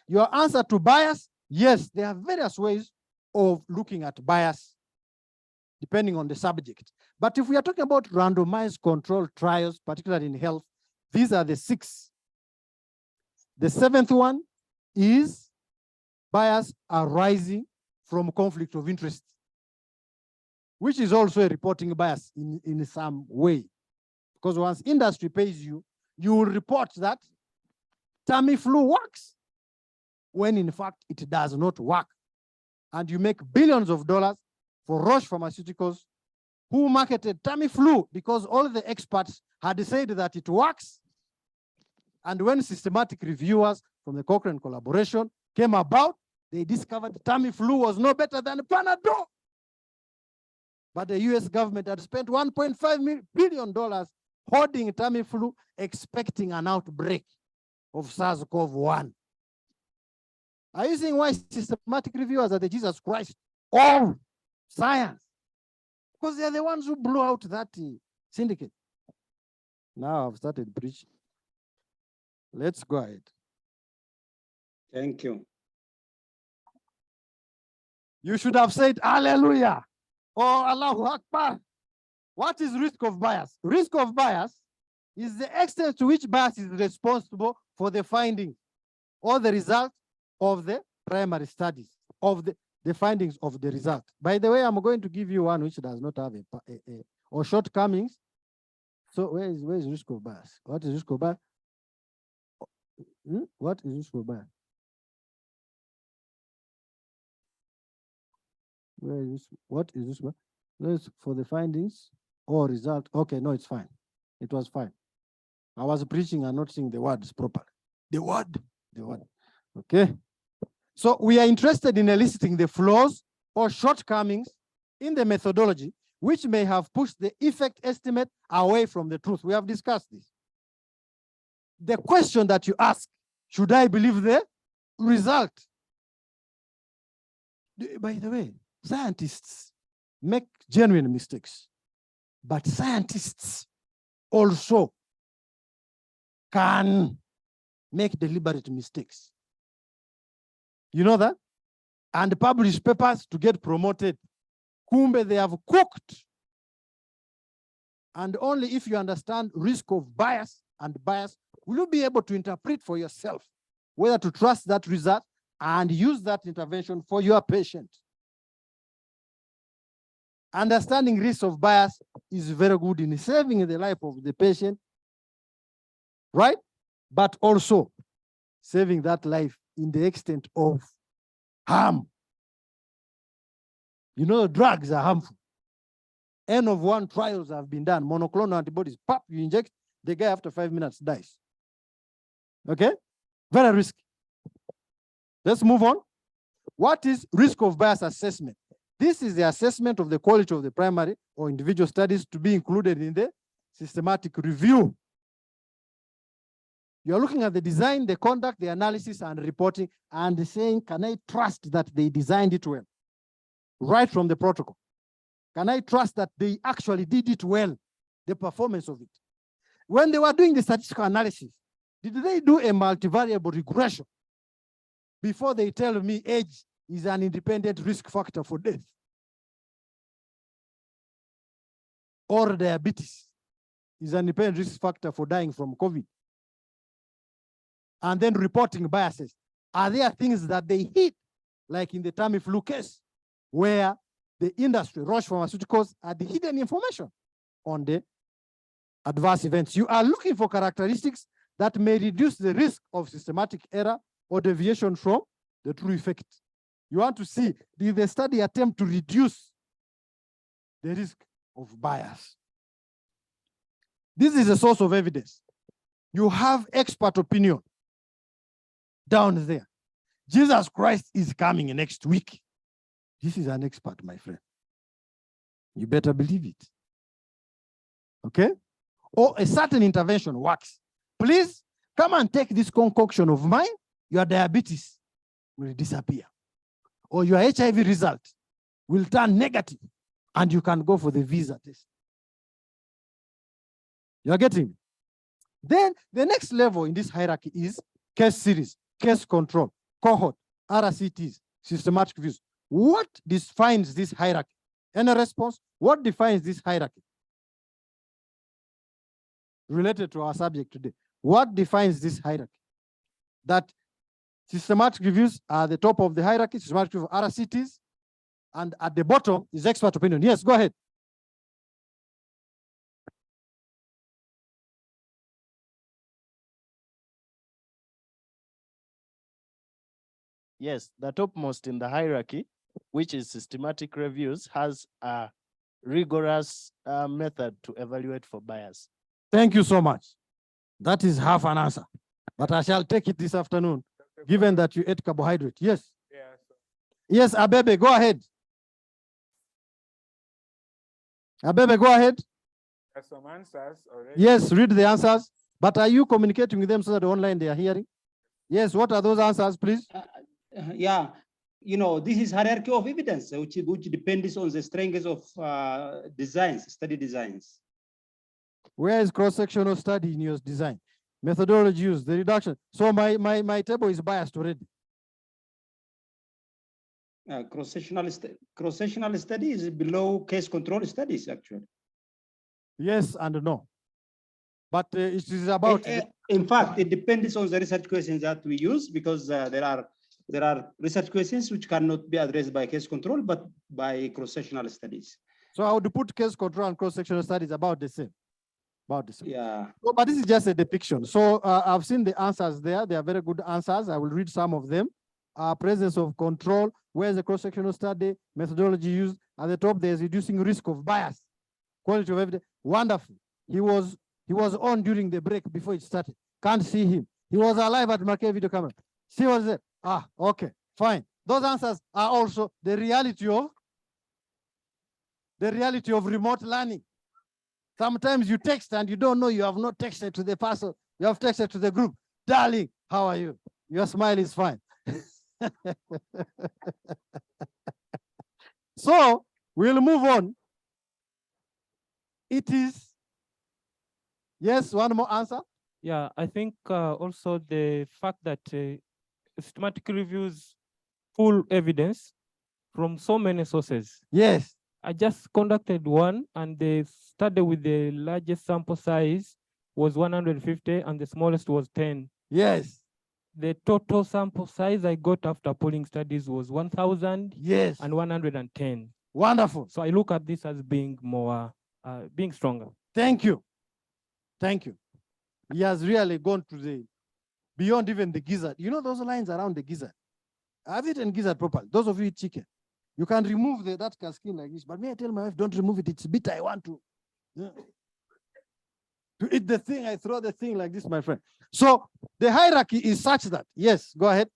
Your answer to bias, yes, there are various ways of looking at bias depending on the subject. But if we are talking about randomized controlled trials, particularly in health, these are the 6. The 7th one is bias arising from conflict of interest, which is also a reporting bias in some way. Because once industry pays you, you will report that Tamiflu works, when in fact it does not work. And you make billions of dollars for Roche Pharmaceuticals, who marketed Tamiflu because all the experts had said that it works. And when systematic reviewers from the Cochrane collaboration came about, they discovered Tamiflu was no better than Panadol. But the US government had spent $1.5 billion hoarding Tamiflu, expecting an outbreak of SARS-CoV-1. Are you seeing why systematic reviewers are the Jesus Christ of science? Because they are the ones who blew out that syndicate. Now I've started preaching. Let's go ahead. Thank you. You should have said hallelujah or Allahu Akbar. What is risk of bias? Risk of bias is the extent to which bias is responsible for the finding or the result of the primary studies, of the findings of the result. By the way, I'm going to give you one which does not have or shortcomings. So where is risk of bias? What is risk of bias? What is risk of bias? Where is this? What is this one? Let's for the findings or result. Okay, no, it's fine. It was fine. I was preaching and not saying the words properly. The word. Okay. So we are interested in eliciting the flaws or shortcomings in the methodology, which may have pushed the effect estimate away from the truth. We have discussed this. The question that you ask, should I believe the result? By the way, scientists make genuine mistakes, but scientists also can make deliberate mistakes. You know that? And publish papers to get promoted. Kumbe, they have cooked. And only if you understand risk of bias and bias, will you be able to interpret for yourself whether to trust that result and use that intervention for your patient. Understanding risk of bias is very good in saving the life of the patient, right? But also saving that life in the extent of harm. You know, drugs are harmful. N of 1 trials have been done. Monoclonal antibodies, pop, you inject, the guy after 5 minutes dies. Okay? Very risky. Let's move on. What is risk of bias assessment? This is the assessment of the quality of the primary or individual studies to be included in the systematic review. You're looking at the design, the conduct, the analysis, and reporting, and saying, can I trust that they designed it well? Right from the protocol. Can I trust that they actually did it well, the performance of it? When they were doing the statistical analysis, did they do a multivariable regression before they tell me age is an independent risk factor for death? Or diabetes is an independent risk factor for dying from COVID? And then reporting biases. Are there things that they hit like in the Tamiflu case, where the industry, Roche Pharmaceuticals, had hidden information on the adverse events. You are looking for characteristics that may reduce the risk of systematic error or deviation from the true effect. You want to see, did the study attempt to reduce the risk of bias? This is a source of evidence. You have expert opinion down there. Jesus Christ is coming next week. This is an expert, my friend. You better believe it. Okay? Or a certain intervention works. Please come and take this concoction of mine. Your diabetes will disappear. Or your HIV result will turn negative and you can go for the visa test. You're getting me? Then the next level in this hierarchy is case series, case control, cohort, RCTs, systematic reviews. What defines this hierarchy? Any response? What defines this hierarchy? Related to our subject today. What defines this hierarchy? That systematic reviews are the top of the hierarchy, systematic review RCTs, and at the bottom is expert opinion. Yes, go ahead. Yes, the topmost in the hierarchy, which is systematic reviews, has a rigorous method to evaluate for bias. Thank you so much. That is half an answer, but I shall take it this afternoon, given that you ate carbohydrate. Yes. Yes, Abebe, go ahead. Abebe, go ahead. There's some answers already. Yes, read the answers. But are you communicating with them so that online they are hearing? Yes, what are those answers, please? Yeah, this is hierarchy of evidence, which depends on the strengths of study designs. Where is cross-sectional study in your design? Methodology used, the reduction. So my table is biased already. Cross-sectional study is below case control studies, actually. Yes and no. But it is about... In fact, it depends on the research questions that we use, because there are research questions which cannot be addressed by case control, but by cross-sectional studies. So I would put case control and cross-sectional studies about the same. Yeah. So, but this is just a depiction. So I've seen the answers there. They are very good answers. I will read some of them. Presence of control, where's the cross-sectional study, methodology used. At the top, there's reducing risk of bias. Quality of evidence, wonderful. He was on during the break before it started. Can't see him. He was alive at Marquee video camera. See what's there? Okay, fine. Those answers are also the reality of remote learning. Sometimes you text and you don't know you have not texted to the person. You have texted to the group. Darling, how are you? Your smile is fine. So we'll move on. It is, yes, one more answer. Yeah, I think also the fact that systematic reviews pull evidence from so many sources. Yes. I just conducted one, and the study with the largest sample size was 150 and the smallest was 10. Yes. The total sample size I got after polling studies was 1,000 yes. and 110. Wonderful. So I look at this as being more, being stronger. Thank you. Thank you. He has really gone to the, beyond even the gizzard. You know those lines around the gizzard? I've eaten gizzard properly. Those of you eat chicken. You can remove that skin like this, but may I tell my wife, don't remove it. It's bitter. I want to. Yeah. To eat the thing, I throw the thing like this, my friend. So the hierarchy is such that, yes, go ahead.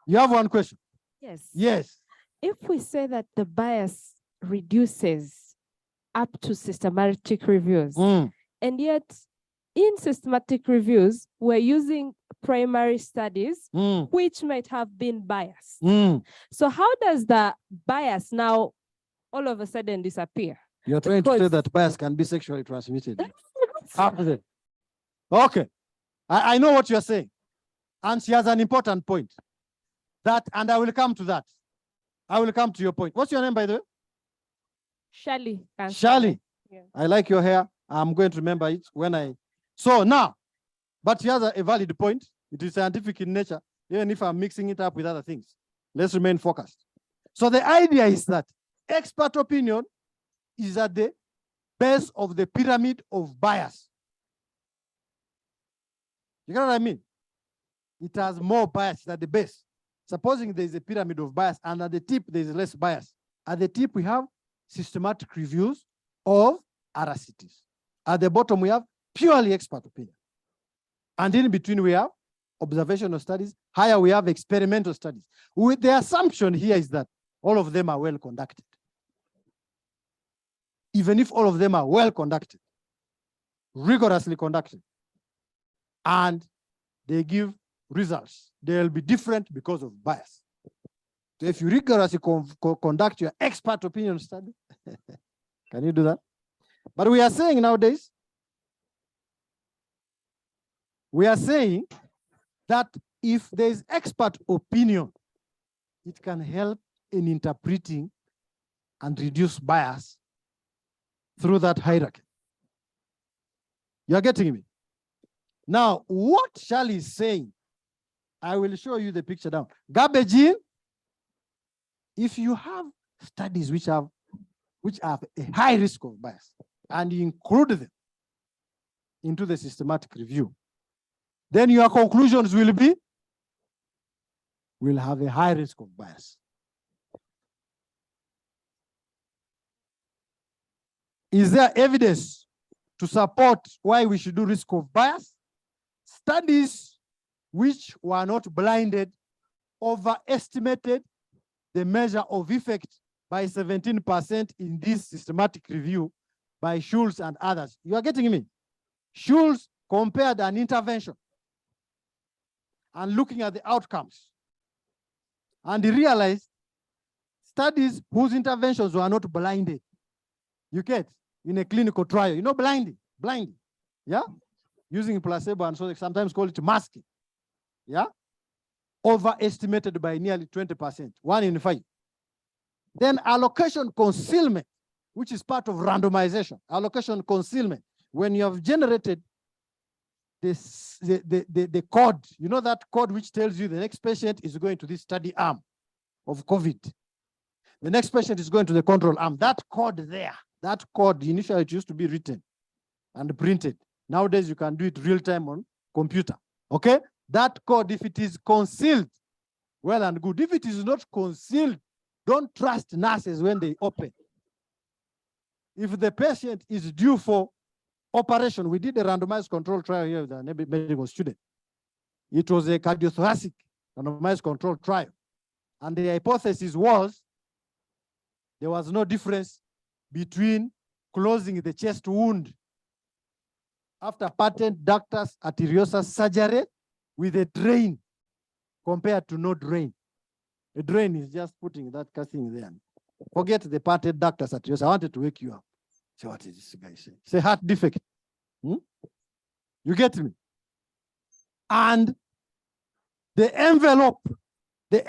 You have one question. Yes. Yes. If we say that the bias reduces up to systematic reviews, and yet in systematic reviews, we're using primary studies, which might have been biased. So how does the bias now all of a sudden disappear? You're trying to say that bias can be sexually transmitted. Okay. I know what you're saying. And she has an important point. That, and I will come to that. I will come to your point. What's your name, by the way? Shally. Shally. Yeah. I like your hair. I'm going to remember it when I... So now, but she has a valid point. It is scientific in nature, even if I'm mixing it up with other things. Let's remain focused. So the idea is that expert opinion is at the base of the pyramid of bias. You know what I mean? It has more bias at the base. Supposing there is a pyramid of bias and at the tip there is less bias. At the tip we have systematic reviews of RCTs. At the bottom we have purely expert opinion. And in between we have observational studies. Higher we have experimental studies. With the assumption here is that all of them are well conducted. Even if all of them are well conducted, rigorously conducted, and they give results, they'll be different because of bias. So if you rigorously conduct your expert opinion study, can you do that? But we are saying nowadays, we are saying that if there is expert opinion, it can help in interpreting and reduce bias through that hierarchy. You're getting me? Now, what Charlie is saying, I will show you the picture down. Garbage in, if you have studies which have a high risk of bias and you include them into the systematic review, then your conclusions will have a high risk of bias. Is there evidence to support why we should do risk of bias? Studies which were not blinded overestimated the measure of effect by 17% in this systematic review by Schulz and others. You are getting me? Schulz compared an intervention and looking at the outcomes. And he realized studies whose interventions were not blinded. You get in a clinical trial, you know, blinding, yeah? Using placebo and so they sometimes call it masking, yeah? Overestimated by nearly 20%, 1 in 5. Then allocation concealment, which is part of randomization. Allocation concealment, when you have generated this, the code, you know that code which tells you the next patient is going to this study arm of COVID. The next patient is going to the control arm. That code there, that code, initially it used to be written and printed. Nowadays you can do it real time on computer, okay? That code, if it is concealed, well and good. If it is not concealed, don't trust nurses when they open. If the patient is due for operation, we did a randomized control trial here with a medical student. It was a cardiothoracic randomized control trial. And the hypothesis was there was no difference between closing the chest wound after patent ductus arteriosus surgery with a drain compared to no drain. A drain is just putting that casting there. Forget the patent ductus arteriosus. I wanted to wake you up. Say, what is this guy saying? Say heart defect. You get me? And the envelope, the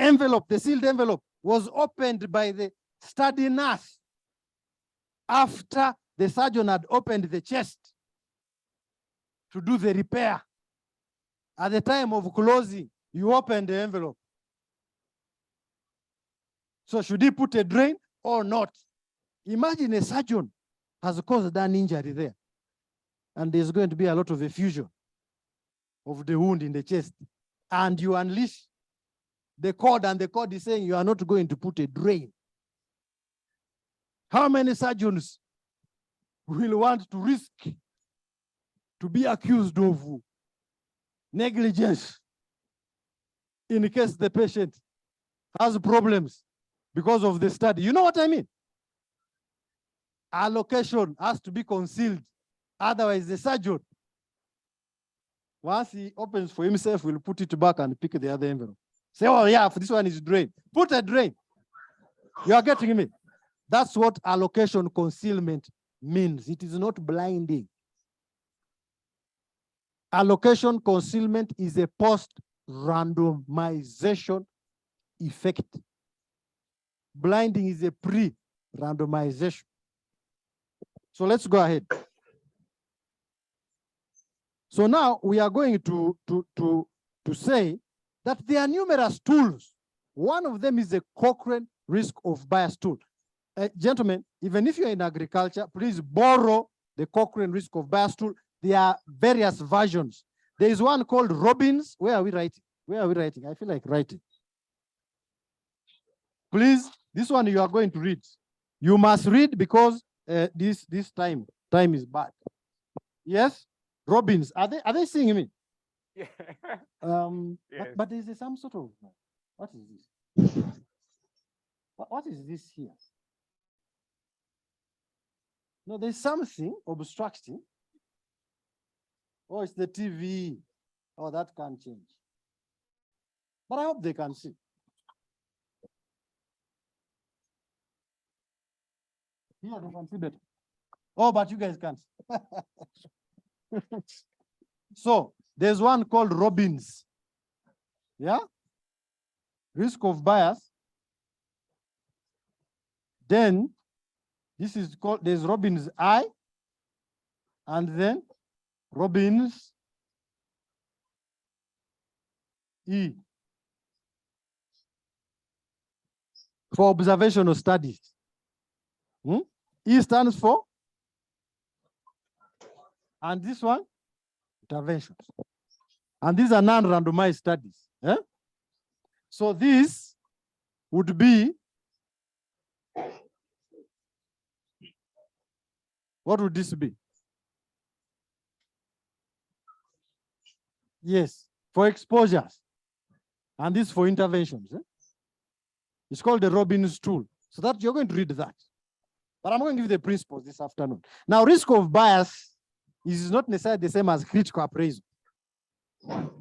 sealed envelope was opened by the study nurse after the surgeon had opened the chest to do the repair. At the time of closing, you open the envelope. So should he put a drain or not? Imagine a surgeon has caused an injury there, and there's going to be a lot of effusion of the wound in the chest, and you unleash the cord, and the cord is saying you are not going to put a drain. How many surgeons will want to risk to be accused of negligence in case the patient has problems because of the study? You know what I mean? Allocation has to be concealed. Otherwise, the surgeon, once he opens for himself, will put it back and pick the other envelope. Say, oh yeah, this one is drain. Put a drain. You are getting me? That's what allocation concealment means. It is not blinding. Allocation concealment is a post-randomization effect. Blinding is a pre-randomization. So let's go ahead. So now we are going to say that there are numerous tools One of them is the Cochrane risk of bias tool. Gentlemen, even if you're in agriculture, please borrow the Cochrane risk of bias tool. There are various versions. There is one called Robbins. Where are we writing? Where are we writing? I feel like writing. Please, this one you are going to read. You must read because this time is bad. Yes, Robbins. Are they seeing me? Yeah. Yes. But is there some sort of what is this? What is this here? No, there's something obstructing. Oh, it's the TV. Oh, that can't change. But I hope they can see. Here they can see better. Oh, but you guys can't. So there's one called Robbins. Yeah? Risk of bias. Then this is called, there's Robbins I, and then Robbins E. For observational studies. E stands for, and this one, interventions. And these are non-randomized studies. Eh? So this would be, what would this be? Yes, for exposures. And this for interventions. Eh? It's called the Robbins tool. So that you're going to read that. But I'm going to give you the principles this afternoon. Now, risk of bias is not necessarily the same as critical appraisal.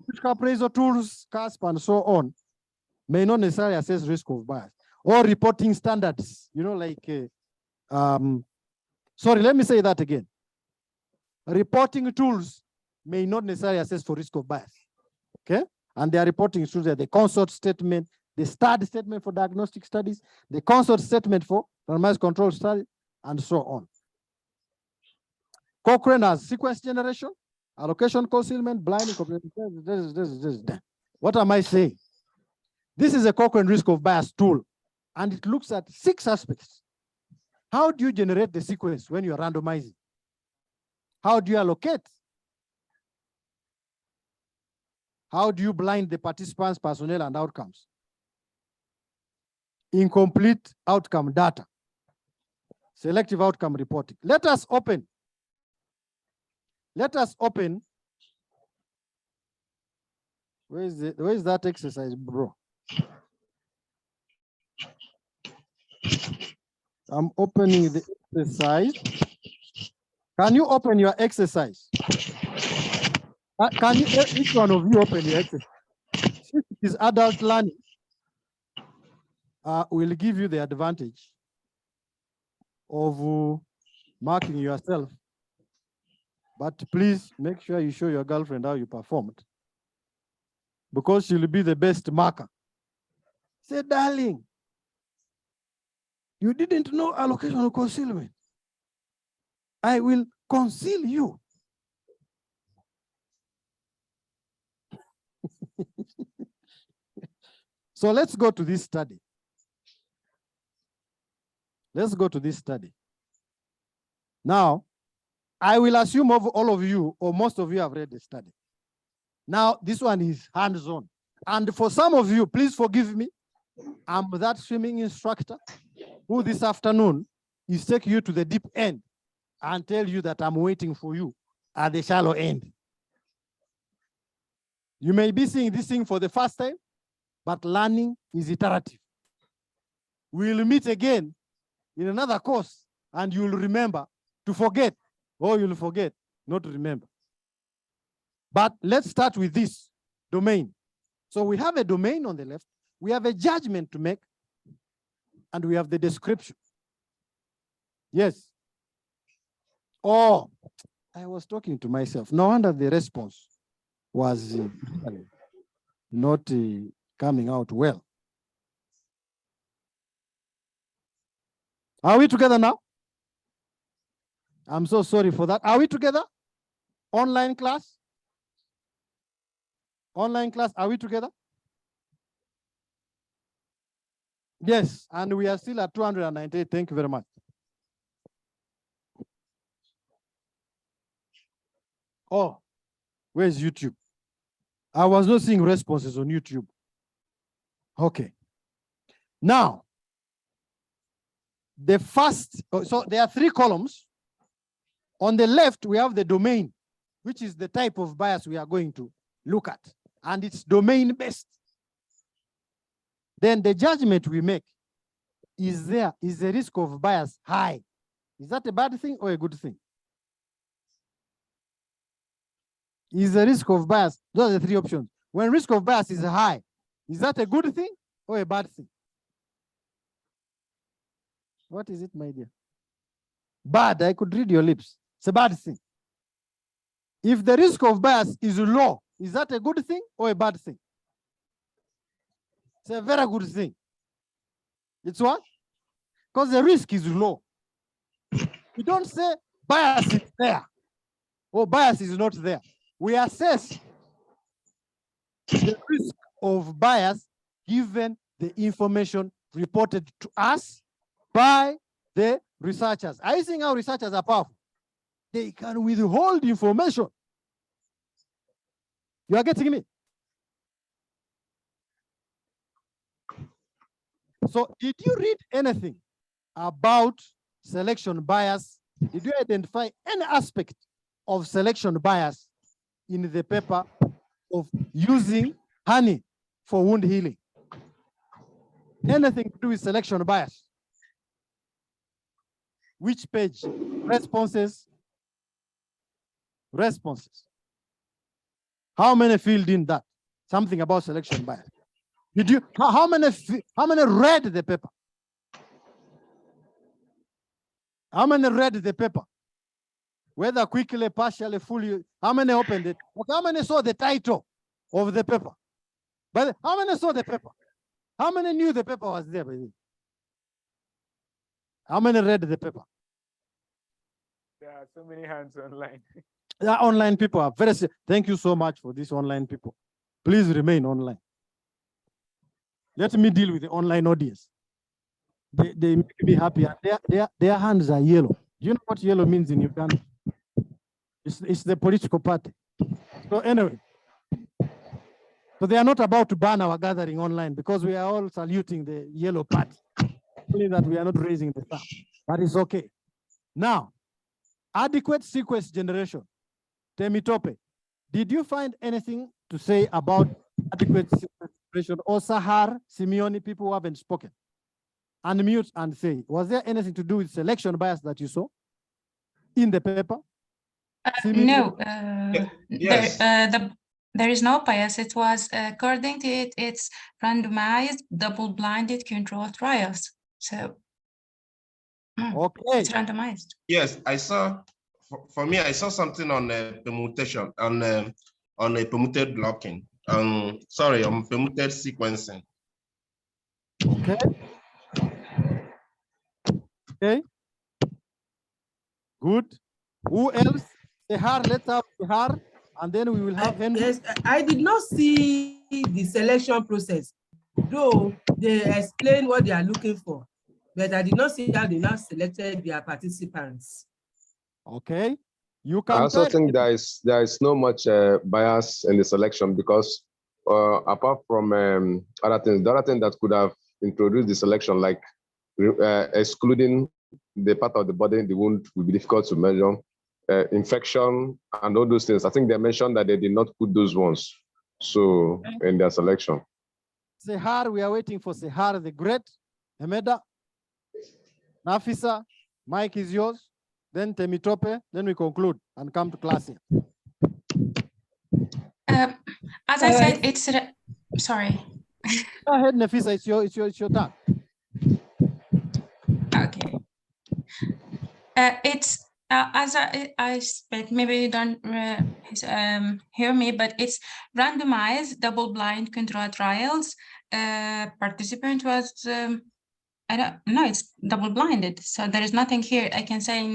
Critical appraisal tools, CASP, and so on, may not necessarily assess risk of bias. Or reporting standards, you know, like, sorry, let me say that again. Reporting tools may not necessarily assess for risk of bias, okay? And their reporting tools are the consort statement, the study statement for diagnostic studies, the consort statement for randomized control study, and so on. Cochrane has sequence generation, allocation concealment, blinding, this. What am I saying? This is a Cochrane risk of bias tool, and it looks at 6 aspects. How do you generate the sequence when you're randomizing? How do you allocate? How do you blind the participants, personnel, and outcomes? Incomplete outcome data. Selective outcome reporting. Let us open. Where is that exercise, bro? I'm opening the exercise. Can you open your exercise? Can you, each one of you open your exercise? Since it is adult learning, will give you the advantage of marking yourself. But please make sure you show your girlfriend how you performed, because she'll be the best marker. Say, darling, you didn't know allocation of concealment. I will conceal you. So let's go to this study. Let's go to this study. Now, I will assume all of you, or most of you, have read the study. Now, this one is hands-on. And for some of you, please forgive me. I'm that swimming instructor who this afternoon is taking you to the deep end and tell you that I'm waiting for you at the shallow end. You may be seeing this thing for the first time, but learning is iterative. We'll meet again in another course, and you'll remember to forget, or you'll forget not to remember. But let's start with this domain. So we have a domain on the left, we have a judgment to make, and we have the description. Yes. Oh, I was talking to myself. No wonder the response was not coming out well. Are we together now? I'm so sorry for that. Are we together? Online class? Online class, are we together? Yes, and we are still at 298. Thank you very much. Oh, where's YouTube? I was not seeing responses on YouTube. Okay. Now, the first, so there are 3 columns. On the left, we have the domain, which is the type of bias we are going to look at, and it's domain based. Then the judgment we make is the risk of bias high? Is that a bad thing or a good thing? Is the risk of bias, those are the 3 options. When risk of bias is high, is that a good thing or a bad thing? What is it, my dear? Bad, I could read your lips. It's a bad thing. If the risk of bias is low, is that a good thing or a bad thing? It's a very good thing. It's what? Because the risk is low. We don't say bias is there or bias is not there. We assess the risk of bias given the information reported to us by the researchers. Are you seeing how researchers are powerful? They can withhold information. You are getting me? So did you read anything about selection bias? Did you identify any aspect of selection bias in the paper of using honey for wound healing? Anything to do with selection bias? Which page? Responses. Responses. How many filled in that? Something about selection bias. Did you, how many read the paper? How many read the paper? Whether quickly, partially, fully, how many opened it? Okay, how many saw the title of the paper? But how many saw the paper? How many knew the paper was there? How many read the paper? There are so many hands online. Yeah, online people are very, thank you so much for these online people. Please remain online. Let me deal with the online audience. They make me happy. Their hands are yellow. Do you know what yellow means in Uganda? It's the political party. So anyway, so they are not about to ban our gathering online because we are all saluting the yellow party. Only that we are not raising the thumb. That is okay. Now, adequate sequence generation. Temitope, did you find anything to say about adequate sequence generation? Or Sahar, Simeone, people who haven't spoken? Unmute and say, was there anything to do with selection bias that you saw in the paper? No, Yes. there is no bias. It was, according to it, it's randomized, double-blinded controlled trials. So, okay, it's randomized. Yes, I saw. For me, I saw something on permutation, on a permuted blocking. Sorry, on permuted sequencing. Okay. Okay. Good. Who else? Sehar, let's have Sehar, and then we will have Henry. Yes, I did not see the selection process, though they explain what they are looking for, but I did not see how they now selected their participants. Okay. You I can also type. think there is no much bias in the selection because apart from other things, the other thing that could have introduced the selection, like excluding the part of the body, the wound will be difficult to measure, infection and all those things. I think they mentioned that they did not put those ones so in their selection. Sehar, we are waiting for Sehar the Great. Hemeda, Nafisa, Mike is yours. Then Temitope, then we conclude and come to class here. As I said, it's sorry. Go ahead, Nafisa, it's your turn. Okay. It's as I said, maybe you don't hear me, but it's randomized, double-blind controlled trials. Participant was I don't know. It's double-blinded, so there is nothing here I can say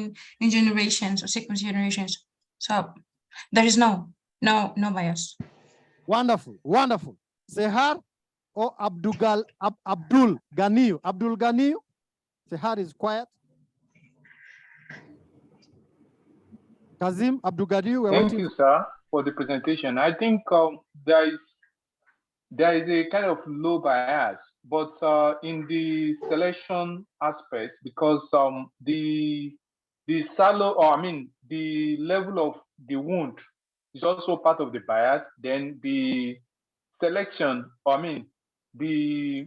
in generations or sequence generations. So there is no bias. Wonderful, wonderful. Sehar, or Abdul Ganiyu. Abdul Ganiyu, the heart is quiet. Kazim, Abdul Ganiyu, we're Thank waiting. you, sir, for the presentation. I think there is a kind of low bias, but in the selection aspect, because the shallow, or I mean, the level of the wound is also part of the bias. Then the selection, or I mean, the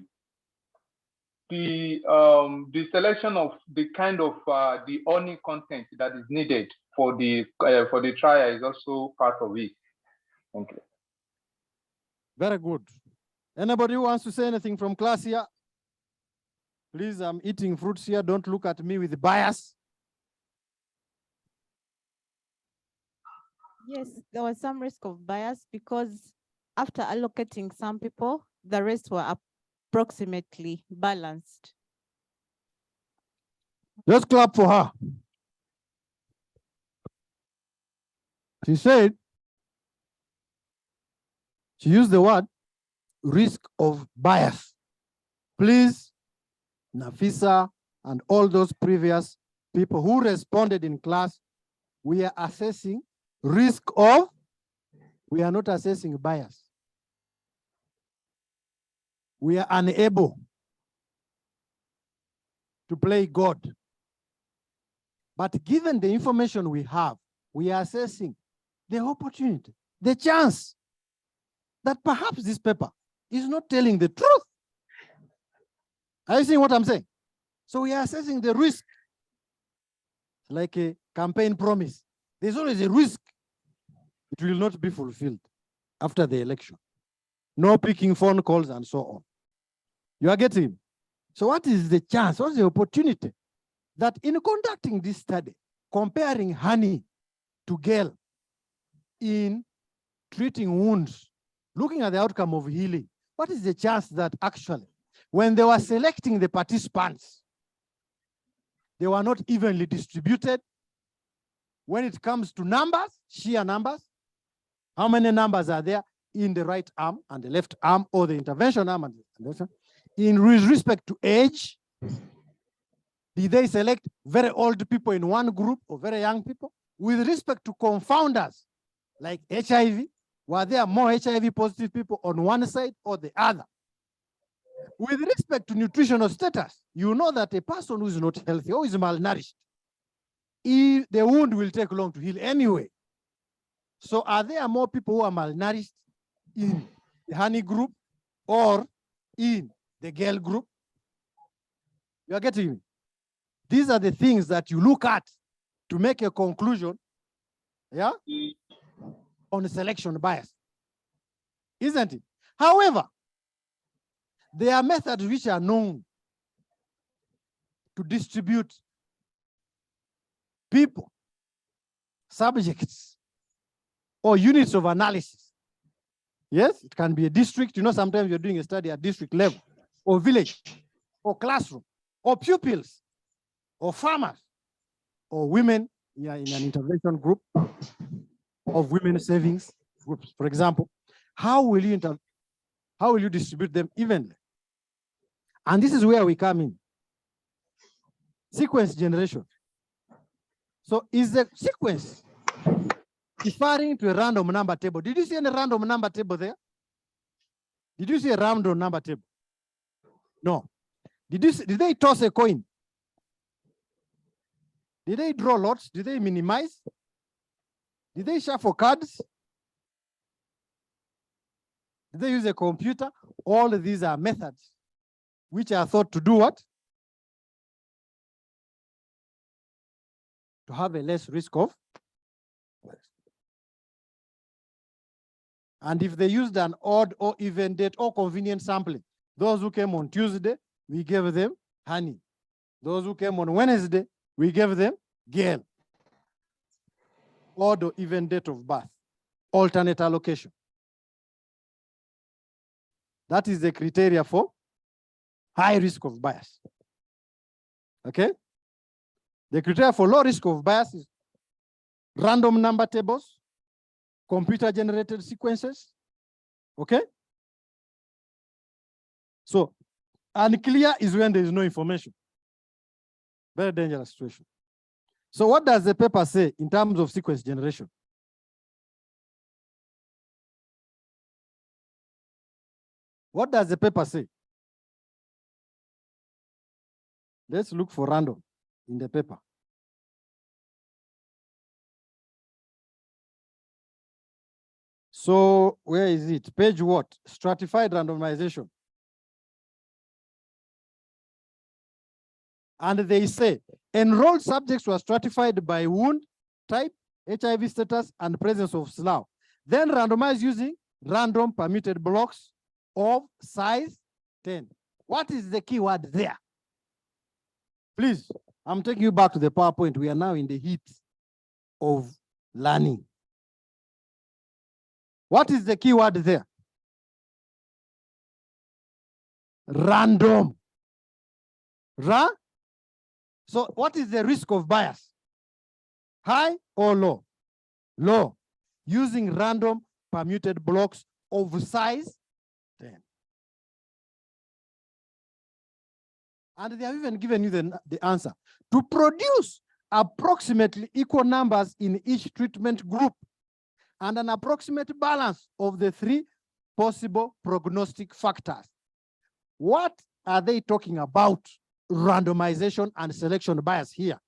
selection of the kind of the honey content that is needed for the trial is also part of it. Thank you. Very good. Anybody who wants to say anything from class here? Please, I'm eating fruits here. Don't look at me with bias. Yes, there was some risk of bias because after allocating some people, the rest were approximately balanced. Let's clap for her. She said, she used the word risk of bias. Please, Nafisa and all those previous people who responded in class, we are assessing risk of, we are not assessing bias. We are unable to play God. But given the information we have, we are assessing the opportunity, the chance that perhaps this paper is not telling the truth. Are you seeing what I'm saying? So we are assessing the risk, like a campaign promise. There's always a risk it will not be fulfilled after the election. No picking phone calls and so on. You are getting? So what is the chance? What's the opportunity that in conducting this study, comparing honey to gel in treating wounds, looking at the outcome of healing, what is the chance that actually, when they were selecting the participants, they were not evenly distributed? When it comes to numbers, sheer numbers, how many numbers are there in the right arm and the left arm, or the intervention arm and the intervention? In respect to age, did they select very old people in one group or very young people? With respect to confounders, like HIV, were there more HIV positive people on one side or the other? With respect to nutritional status, you know that a person who is not healthy or is malnourished, the wound will take long to heal anyway. So are there more people who are malnourished in the honey group or in the girl group? You are getting me? These are the things that you look at to make a conclusion, yeah, on selection bias, isn't it? However, there are methods which are known to distribute people, subjects, or units of analysis. Yes, it can be a district. You know, sometimes you're doing a study at district level, or village, or classroom, or pupils, or farmers, or women in an intervention group of women savings groups, for example. How will you distribute them evenly? And this is where we come in. Sequence generation. So is the sequence referring to a random number table? Did you see any random number table there? Did you see a random number table? No. Did they toss a coin? Did they draw lots? Did they minimize? Did they shuffle cards? Did they use a computer? All of these are methods which are thought to do what? To have a less risk of. And if they used an odd or even date or convenient sampling, those who came on Tuesday, we gave them honey. Those who came on Wednesday, we gave them gel. Odd or even date of birth, alternate allocation. That is the criteria for high risk of bias. Okay? The criteria for low risk of bias is random number tables, computer generated sequences. Okay? So unclear is when there is no information. Very dangerous situation. So what does the paper say in terms of sequence generation? What does the paper say? Let's look for random in the paper. So where is it? Page what? Stratified randomization. And they say, enrolled subjects were stratified by wound type, HIV status, and presence of slough. Then randomized using random permitted blocks of size 10. What is the key word there? Please, I'm taking you back to the PowerPoint. We are now in the heat of learning. What is the key word there? Random. So what is the risk of bias? High or low? Low. Using random permuted blocks of size 10. And they have even given you the answer. To produce approximately equal numbers in each treatment group and an approximate balance of the 3 possible prognostic factors. What are they talking about? Randomization and selection bias here.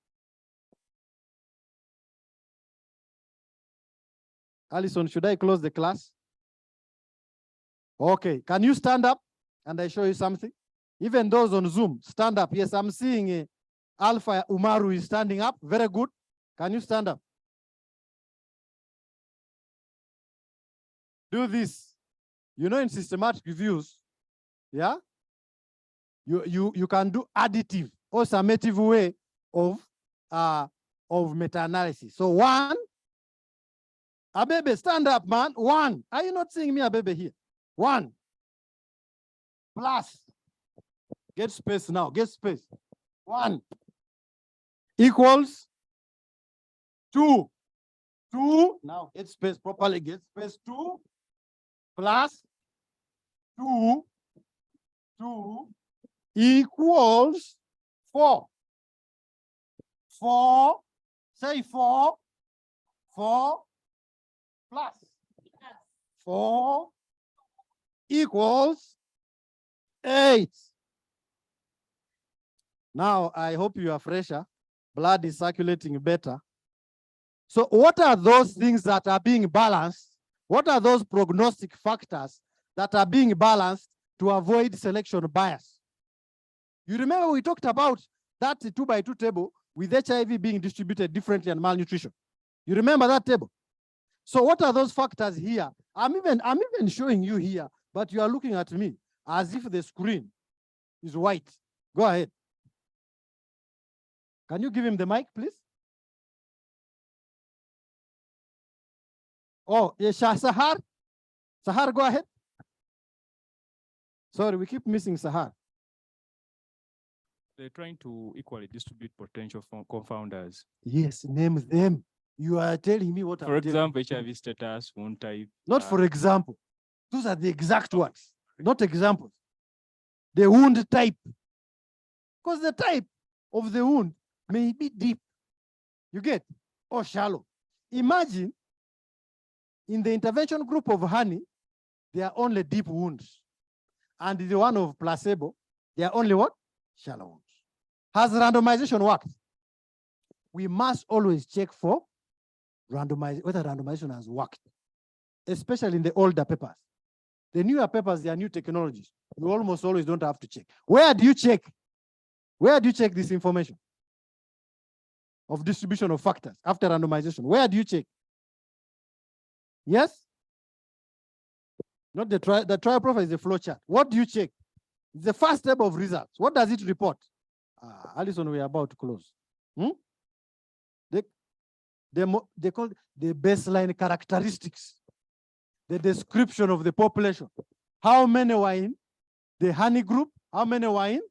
Alison, should I close the class? Okay, can you stand up and I show you something? Even those on Zoom, stand up. Yes, I'm seeing Alpha Umaru is standing up. Very good. Can you stand up? Do this. You know, in systematic reviews, yeah, you can do additive or summative way of meta-analysis. So 1, Abebe, stand up, man. 1. Are you not seeing me, Abebe, here? 1 plus. Get space now. Get space. 1 equals 2. 2. Now get space properly. Get space. 2 plus 2 equals 4. 4. Say 4. 4 plus 4 equals 8. Now, I hope you are fresher. Blood is circulating better. So what are those things that are being balanced? What are those prognostic factors that are being balanced to avoid selection bias? You remember we talked about that 2x2 table with HIV being distributed differently and malnutrition. You remember that table? So what are those factors here? I'm even showing you here, but you are looking at me as if the screen is white. Go ahead. Can you give him the mic, please? Oh, yes, Sahar. Sahar, go ahead. Sorry, we keep missing Sahar. They're trying to equally distribute potential confounders. Yes, name them. You are telling me what For example, HIV status, wound type. Not for example. Those are the exact words, not examples. The wound type. Because the type of the wound may be deep. You get? Or shallow. Imagine in the intervention group of honey, there are only deep wounds. And the one of placebo, there are only what? Shallow wounds. Has randomization worked? We must always check for whether randomization has worked, especially in the older papers. The newer papers, they are new technologies. You almost always don't have to check. Where do you check? Where do you check this information of distribution of factors after randomization? Where do you check? Yes? Not the trial profile is the flow chart. What do you check? It's the first step of results. What does it report? Alison, we are about to close. They call the baseline characteristics, the description of the population. How many were in the honey group? How many were in?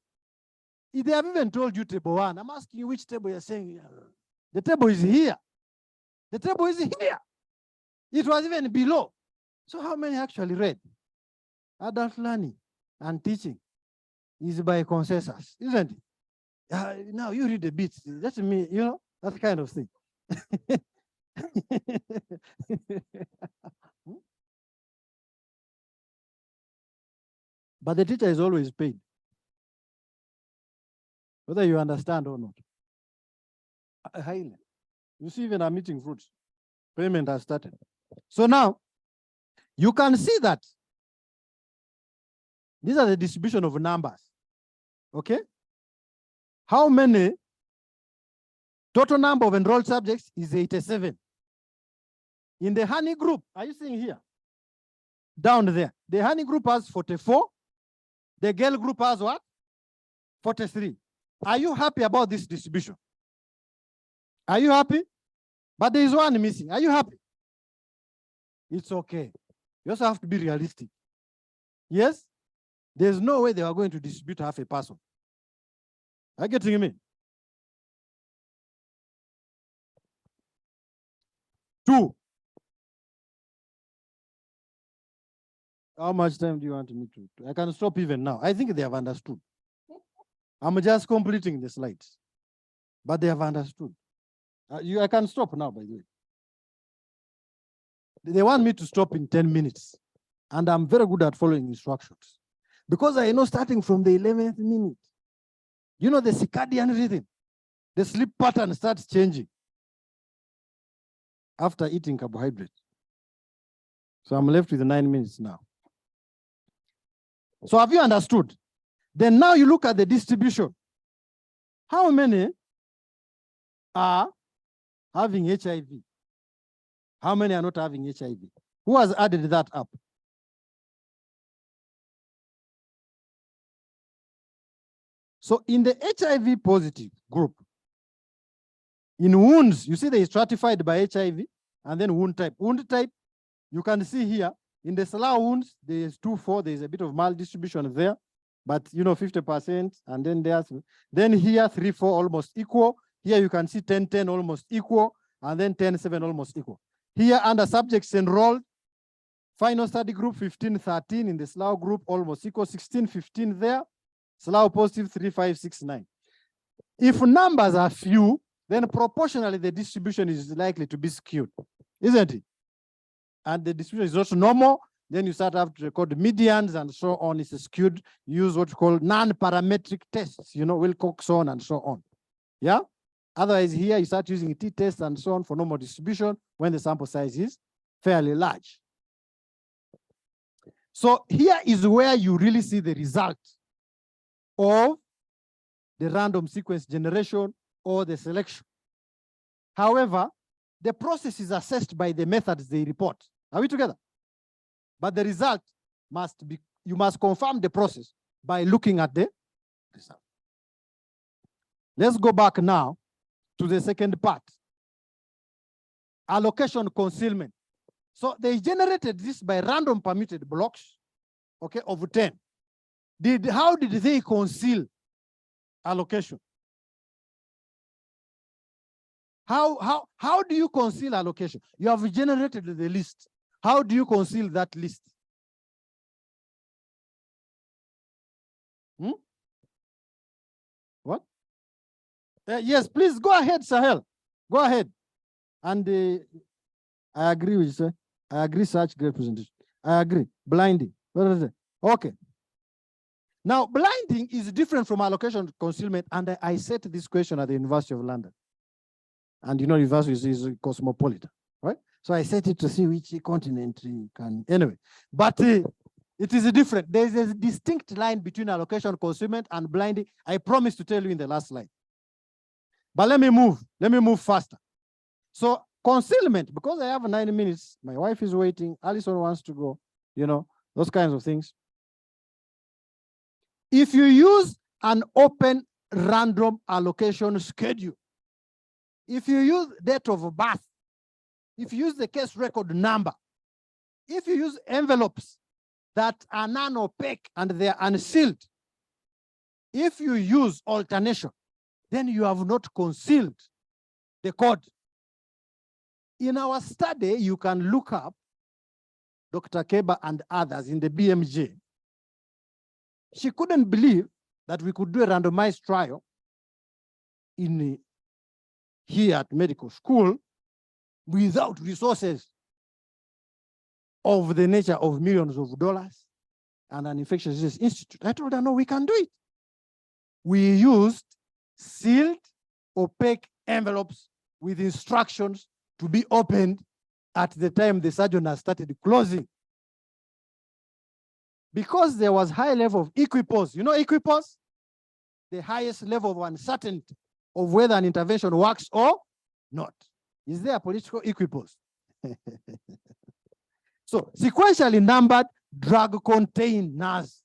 They have even told you table 1. I'm asking you which table you're saying. The table is here. The table is here. It was even below. So how many actually read? Adult learning and teaching. is by consensus, isn't it? Now you read the bits. That's me, that kind of thing. But the teacher is always paid, whether you understand or not. Highly. You see, even I'm eating fruits. Payment has started. So now you can see that these are the distribution of numbers. Okay? How many? Total number of enrolled subjects is 87. In the honey group, are you seeing here? Down there, the honey group has 44. The girl group has what? 43. Are you happy about this distribution? Are you happy? But there is one missing. Are you happy? It's okay. You also have to be realistic. Yes? There's no way they are going to distribute half a person. Are you getting me? 2. How much time do you want me to? I can stop even now. I think they have understood. I'm just completing the slides, but they have understood. I can stop now, by the way. They want me to stop in 10 minutes, and I'm very good at following instructions because I know starting from the 11th minute, the circadian rhythm, the sleep pattern starts changing after eating carbohydrates. So I'm left with 9 minutes now. So have you understood? Then now you look at the distribution. How many are having HIV? How many are not having HIV? Who has added that up? So in the HIV positive group, in wounds, you see they stratified by HIV and then wound type. Wound type, you can see here, in the slough wounds, there's 2-4, there's a bit of maldistribution there, but 50%, and then here 3-4 almost equal. Here you can see 10-10 almost equal, and then 10-7 almost equal. Here under subjects enrolled, final study group 15-13, in the slough group almost equal, 16-15 there, slough positive 3-5-6-9. If numbers are few, then proportionally the distribution is likely to be skewed, isn't it? And the distribution is also normal, then you start to have to record medians and so on. It's skewed. Use what you call non-parametric tests, Wilcoxon and so on. Yeah? Otherwise, here you start using t-tests and so on for normal distribution when the sample size is fairly large. So here is where you really see the result of the random sequence generation or the selection. However, the process is assessed by the methods they report. Are we together? But the result must be, you must confirm the process by looking at the result. Let's go back now to the second part. Allocation concealment. So they generated this by random permuted blocks, okay, of 10. How did they conceal allocation? How do you conceal allocation? You have generated the list. How do you conceal that list? What? Yes, please go ahead, Sahel. Go ahead. And I agree with you, sir. I agree, such great presentation. I agree. Blinding. Okay. Now, blinding is different from allocation concealment, and I set this question at the University of London. And university is cosmopolitan, right? So I set it to see which continent can, anyway. But it is different. There's a distinct line between allocation concealment and blinding. I promised to tell you in the last slide. But let me move faster. So concealment, because I have 9 minutes, my wife is waiting, Alison wants to go, those kinds of things. If you use an open random allocation schedule, if you use date of birth, if you use the case record number, if you use envelopes that are non-opaque and they are unsealed, if you use alternation, then you have not concealed the code. In our study, you can look up Dr. Keba and others in the BMJ. She couldn't believe that we could do a randomized trial in here at medical school without resources of the nature of millions of dollars and an infectious disease institute. I told her, no, we can do it. We used sealed, opaque envelopes with instructions to be opened at the time the surgeon has started closing. Because there was high level of equipoise. You know equipoise? The highest level of uncertainty of whether an intervention works or not. Is there a political equipoise? So sequentially numbered drug containers.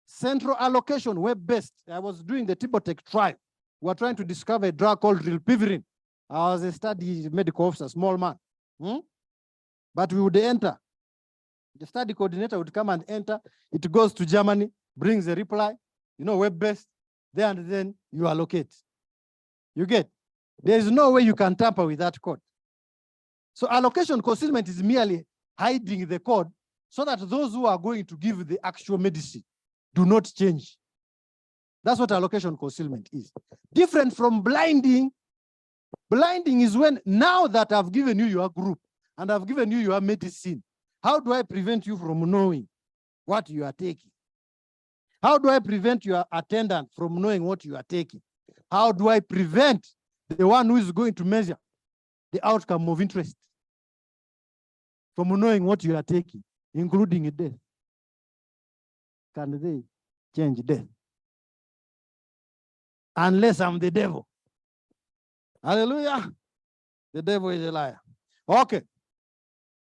Central allocation, web-based. I was doing the Tibotec trial. We were trying to discover a drug called rilpivirine. I was a study medical officer, small man. But we would enter. The study coordinator would come and enter. It goes to Germany, brings a reply, web-based. There and then you allocate. You get? There's no way you can tamper with that code. So allocation concealment is merely hiding the code so that those who are going to give the actual medicine do not change. That's what allocation concealment is. Different from blinding. Blinding is when, now that I've given you your group and I've given you your medicine, how do I prevent you from knowing what you are taking? How do I prevent your attendant from knowing what you are taking? How do I prevent the one who is going to measure the outcome of interest from knowing what you are taking, including a death? Can they change death? Unless I'm the devil. Hallelujah. The devil is a liar. Okay.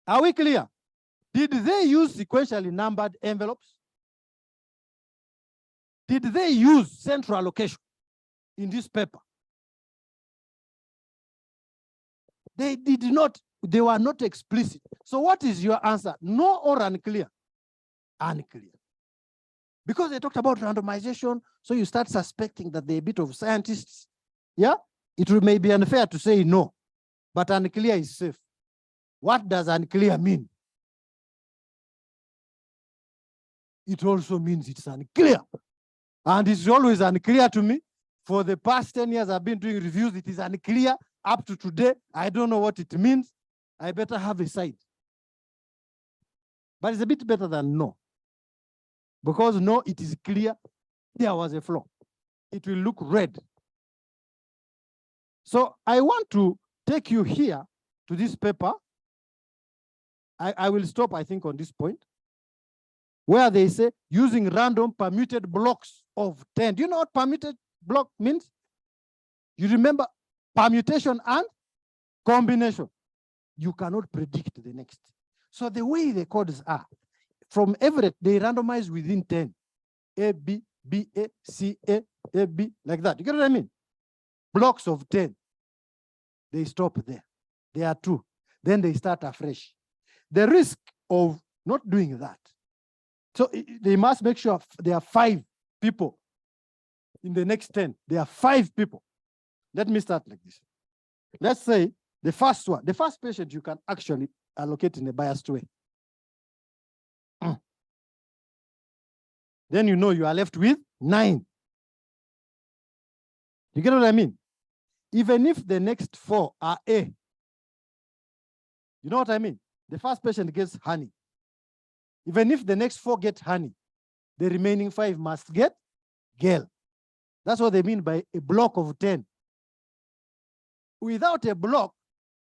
Are we clear? Did they use sequentially numbered envelopes? Did they use central allocation in this paper? They did not. They were not explicit. So what is your answer? No or unclear? Unclear. Because they talked about randomization, so you start suspecting that they're a bit of scientists. Yeah? It may be unfair to say no, but unclear is safe. What does unclear mean? It also means it's unclear. And it's always unclear to me. For the past 10 years, I've been doing reviews. It is unclear up to today. I don't know what it means. I better have a side. But it's a bit better than no. Because no, it is clear there was a flaw. It will look red. So I want to take you here to this paper. I will stop, I think, on this point, where they say using random permuted blocks of 10. Do you know what permuted block means? You remember permutation and combination. You cannot predict the next. So the way the codes are, from every, they randomize within 10. A, B, B, A, C, A, B, like that. You get what I mean? Blocks of 10. They stop there. There are 2. Then they start afresh. The risk of not doing that. So they must make sure there are 5 people in the next 10. There are 5 people. Let me start like this. Let's say the first one, the first patient you can actually allocate in a biased way. Then you know you are left with 9. You get what I mean? Even if the next 4 are A, you know what I mean? The first patient gets honey. Even if the next 4 get honey, the remaining 5 must get girl. That's what they mean by a block of 10. Without a block,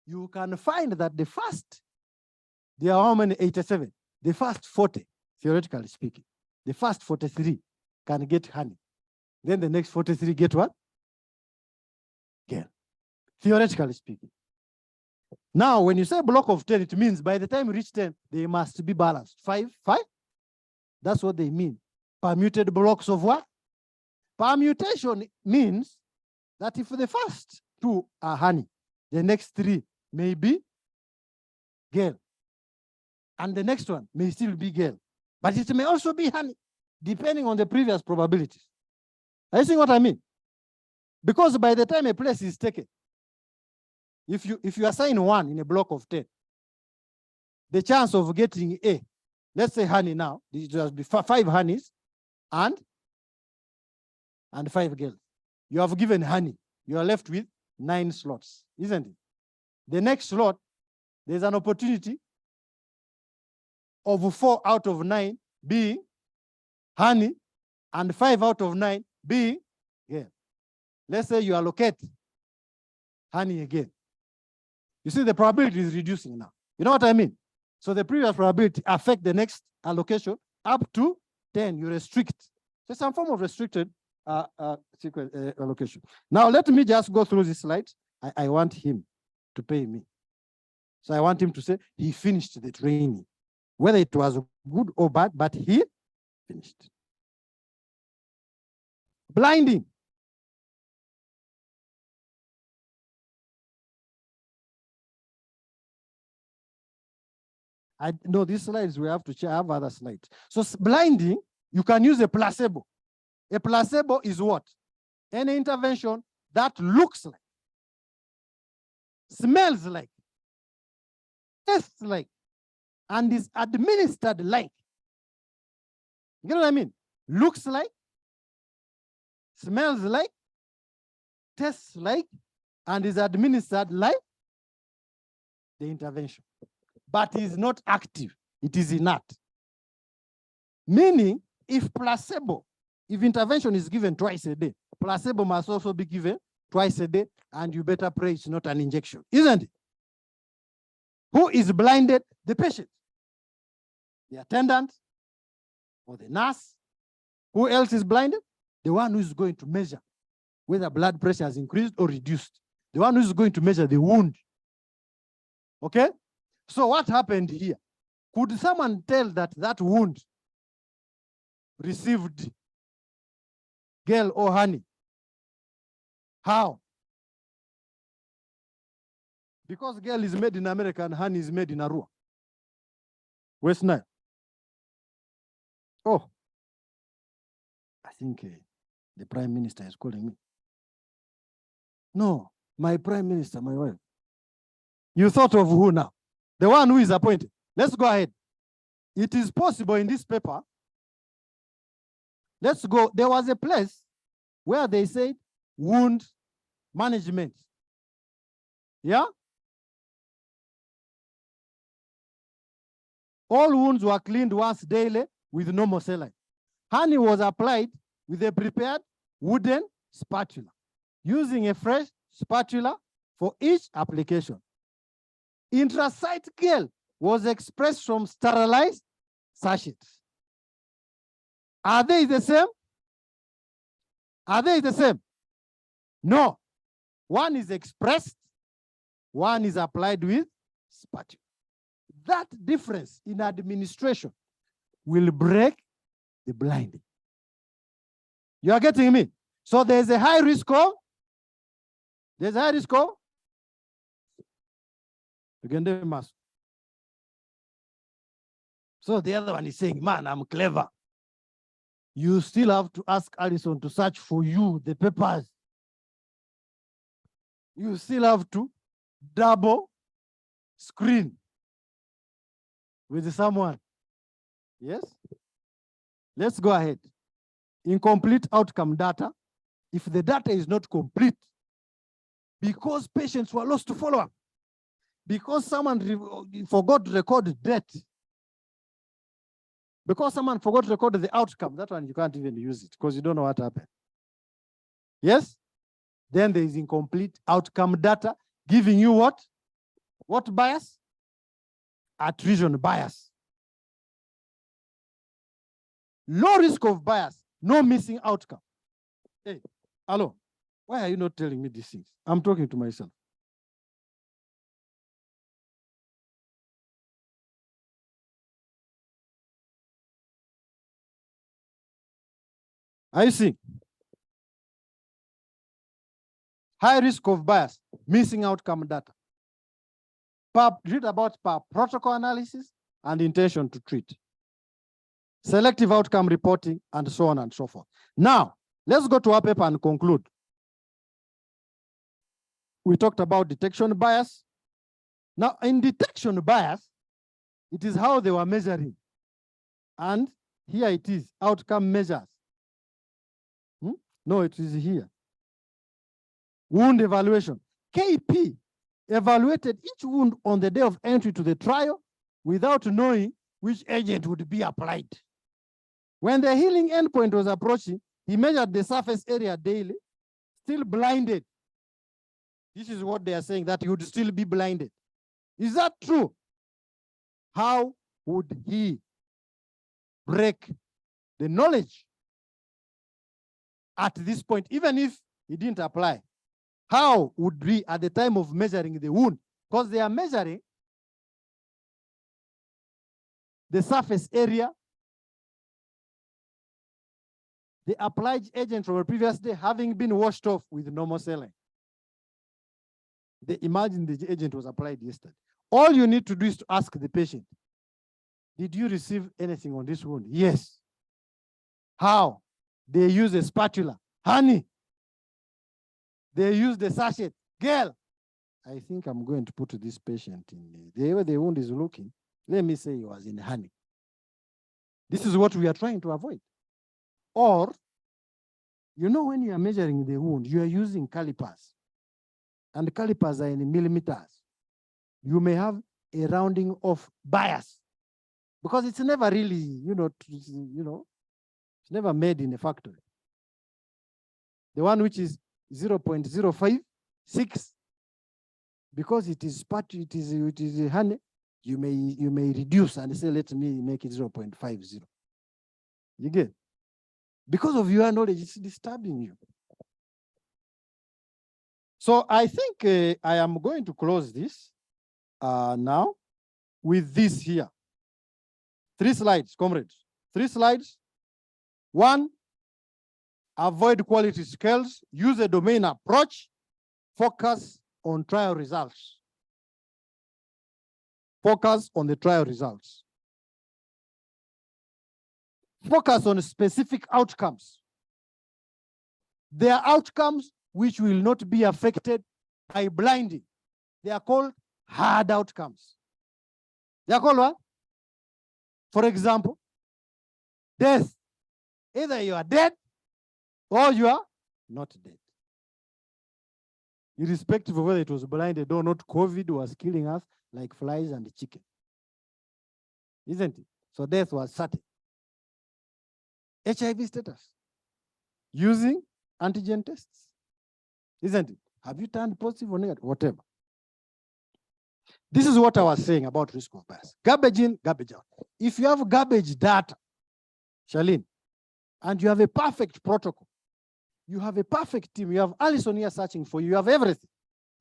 you can find that the first, there are how many? 87. The first 40, theoretically speaking, the first 43 can get honey. Then the next 43 get what? Girl. Theoretically speaking. Now, when you say block of 10, it means by the time you reach 10, they must be balanced. 5, 5. That's what they mean. Permuted blocks of what? Permutation means that if the first 2 are honey, the next 3 may be girl. And the next one may still be girl. But it may also be honey, depending on the previous probabilities. Are you seeing what I mean? Because by the time a place is taken, if you assign 1 in a block of 10, the chance of getting A, let's say honey now, it will be 5 honeys and and 5 girls. You have given honey. You are left with 9 slots, isn't it? The next slot, there's an opportunity of 4 out of 9 being honey and 5 out of 9 being girl. Let's say you allocate honey again. You see the probability is reducing now. You know what I mean? So the previous probability affect the next allocation up to 10. You restrict. So some form of restricted sequence allocation. Now let me just go through this slide. I want him to pay me. So I want him to say he finished the training, whether it was good or bad, but he finished. Blinding. I know these slides we have to share, have other slides. So blinding, you can use a placebo. A placebo is what? Any intervention that looks like, smells like, tastes like, and is administered like. You know what I mean? Looks like, smells like, tastes like, and is administered like the intervention. But is not active, it is inert. Meaning, if placebo, if intervention is given twice a day, placebo must also be given twice a day, and you better pray it's not an injection, isn't it? Who is blinded? The patient, the attendant, or the nurse. Who else is blinded? The one who is going to measure whether blood pressure has increased or reduced. The one who is going to measure the wound. Okay? So what happened here? Could someone tell that that wound received gel or honey? How? Because gel is made in America and honey is made in Arua. West Nile. Oh, I think the Prime Minister is calling me. No, my Prime Minister, my wife. You thought of who now? The one who is appointed. Let's go ahead. It is possible in this paper. Let's go. There was a place where they said wound management. Yeah? All wounds were cleaned once daily with normal saline. Honey was applied with a prepared wooden spatula, using a fresh spatula for each application. Intrasite gel was expressed from sterilized sachets. Are they the same? Are they the same? No. One is expressed, one is applied with spatula. That difference in administration will break the blinding. You are getting me? So there's a high risk of, so the other one is saying, man, I'm clever. You still have to ask Alison to search for you the papers. You still have to double screen with someone. Yes? Let's go ahead. Incomplete outcome data. If the data is not complete, because patients were lost to follow-up, because someone forgot to record death, because someone forgot to record the outcome, that one you can't even use it because you don't know what happened. Yes? Then there is incomplete outcome data giving you what? What bias? Attrition bias. Low risk of bias, no missing outcome. Hey, hello, why are you not telling me these things? I'm talking to myself. Are you seeing? High risk of bias, missing outcome data. Read about protocol analysis and intention to treat. Selective outcome reporting, and so on and so forth. Now, let's go to our paper and conclude. We talked about detection bias. Now, in detection bias, it is how they were measuring. And here it is, outcome measures. No, it is here. Wound evaluation. KP evaluated each wound on the day of entry to the trial without knowing which agent would be applied. When the healing endpoint was approaching, he measured the surface area daily, still blinded. This is what they are saying, that he would still be blinded. Is that true? How would he break the knowledge at this point, even if he didn't apply? How would we, at the time of measuring the wound, because they are measuring the surface area, the applied agent from a previous day having been washed off with normal saline. They imagine the agent was applied yesterday. All you need to do is to ask the patient, did you receive anything on this wound? Yes. How? They use a spatula. Honey. They use the sachet. Girl. I think I'm going to put this patient in the way the wound is looking. Let me say he was in honey. This is what we are trying to avoid. Or, you know, when you are measuring the wound, you are using calipers. And the calipers are in millimeters. You may have a rounding off bias because it's never really, it's never made in a factory. The one which is 0.056, because it is honey, you may reduce and say, let me make it 0.50. You get? Because of your knowledge, it's disturbing you. So I think I am going to close this now with this here. 3 slides, comrades. 3 slides. 1, avoid quality scales, use a domain approach, focus on trial results. Focus on the trial results. Focus on specific outcomes. There are outcomes which will not be affected by blinding. They are called hard outcomes. They are called what? For example, death. Either you are dead or you are not dead. Irrespective of whether it was blinded or not, COVID was killing us like flies and chicken. Isn't it? So death was certain. HIV status. Using antigen tests. Isn't it? Have you turned positive or negative? Whatever. This is what I was saying about risk of bias. Garbage in, garbage out. If you have garbage data, Charlene, and you have a perfect protocol, you have a perfect team, you have Alison here searching for you, you have everything.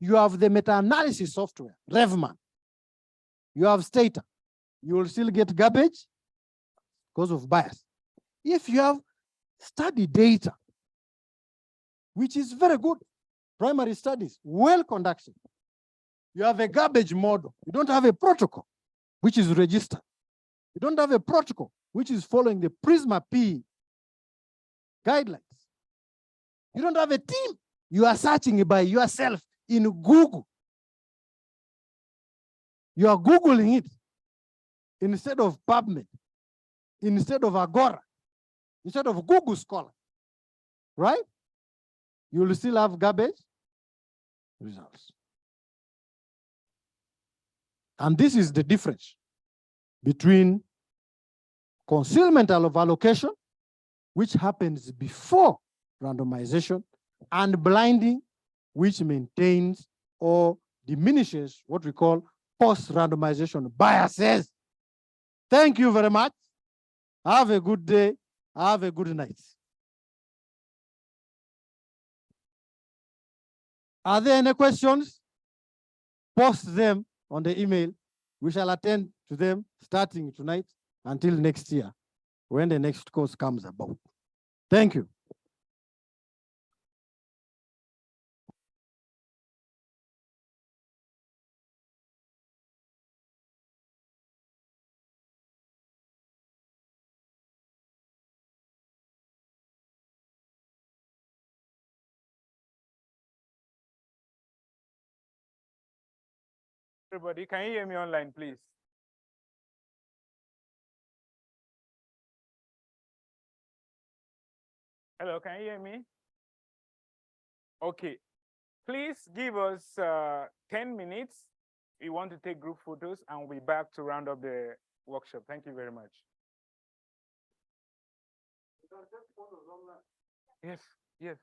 You have the meta-analysis software, Revman. You have Stata. You will still get garbage because of bias. If you have study data, which is very good, primary studies, well conducted, you have a garbage model. You don't have a protocol, which is registered. You don't have a protocol, which is following the Prisma P guidelines. You don't have a team. You are searching by yourself in Google. You are Googling it instead of PubMed, instead of Agora, instead of Google Scholar, right? You will still have garbage results. And this is the difference between concealment of allocation, which happens before randomization, and blinding, which maintains or diminishes what we call post-randomization biases. Thank you very much. Have a good day. Have a good night. Are there any questions? Post them on the email. We shall attend to them starting tonight until next year when the next course comes about. Thank you. Everybody, can you hear me online, please? Hello, can you hear me? Okay, please give us 10 minutes. We want to take group photos and we'll be back to round up the workshop. Thank you very much. Yes, yes.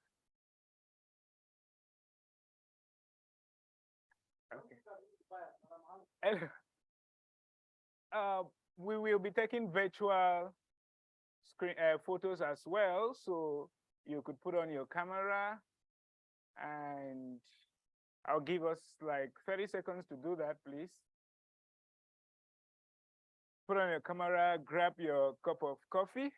Okay. We will be taking virtual screen photos as well, so you could put on your camera, and I'll give us like 30 seconds to do that, please. Put on your camera, grab your cup of coffee,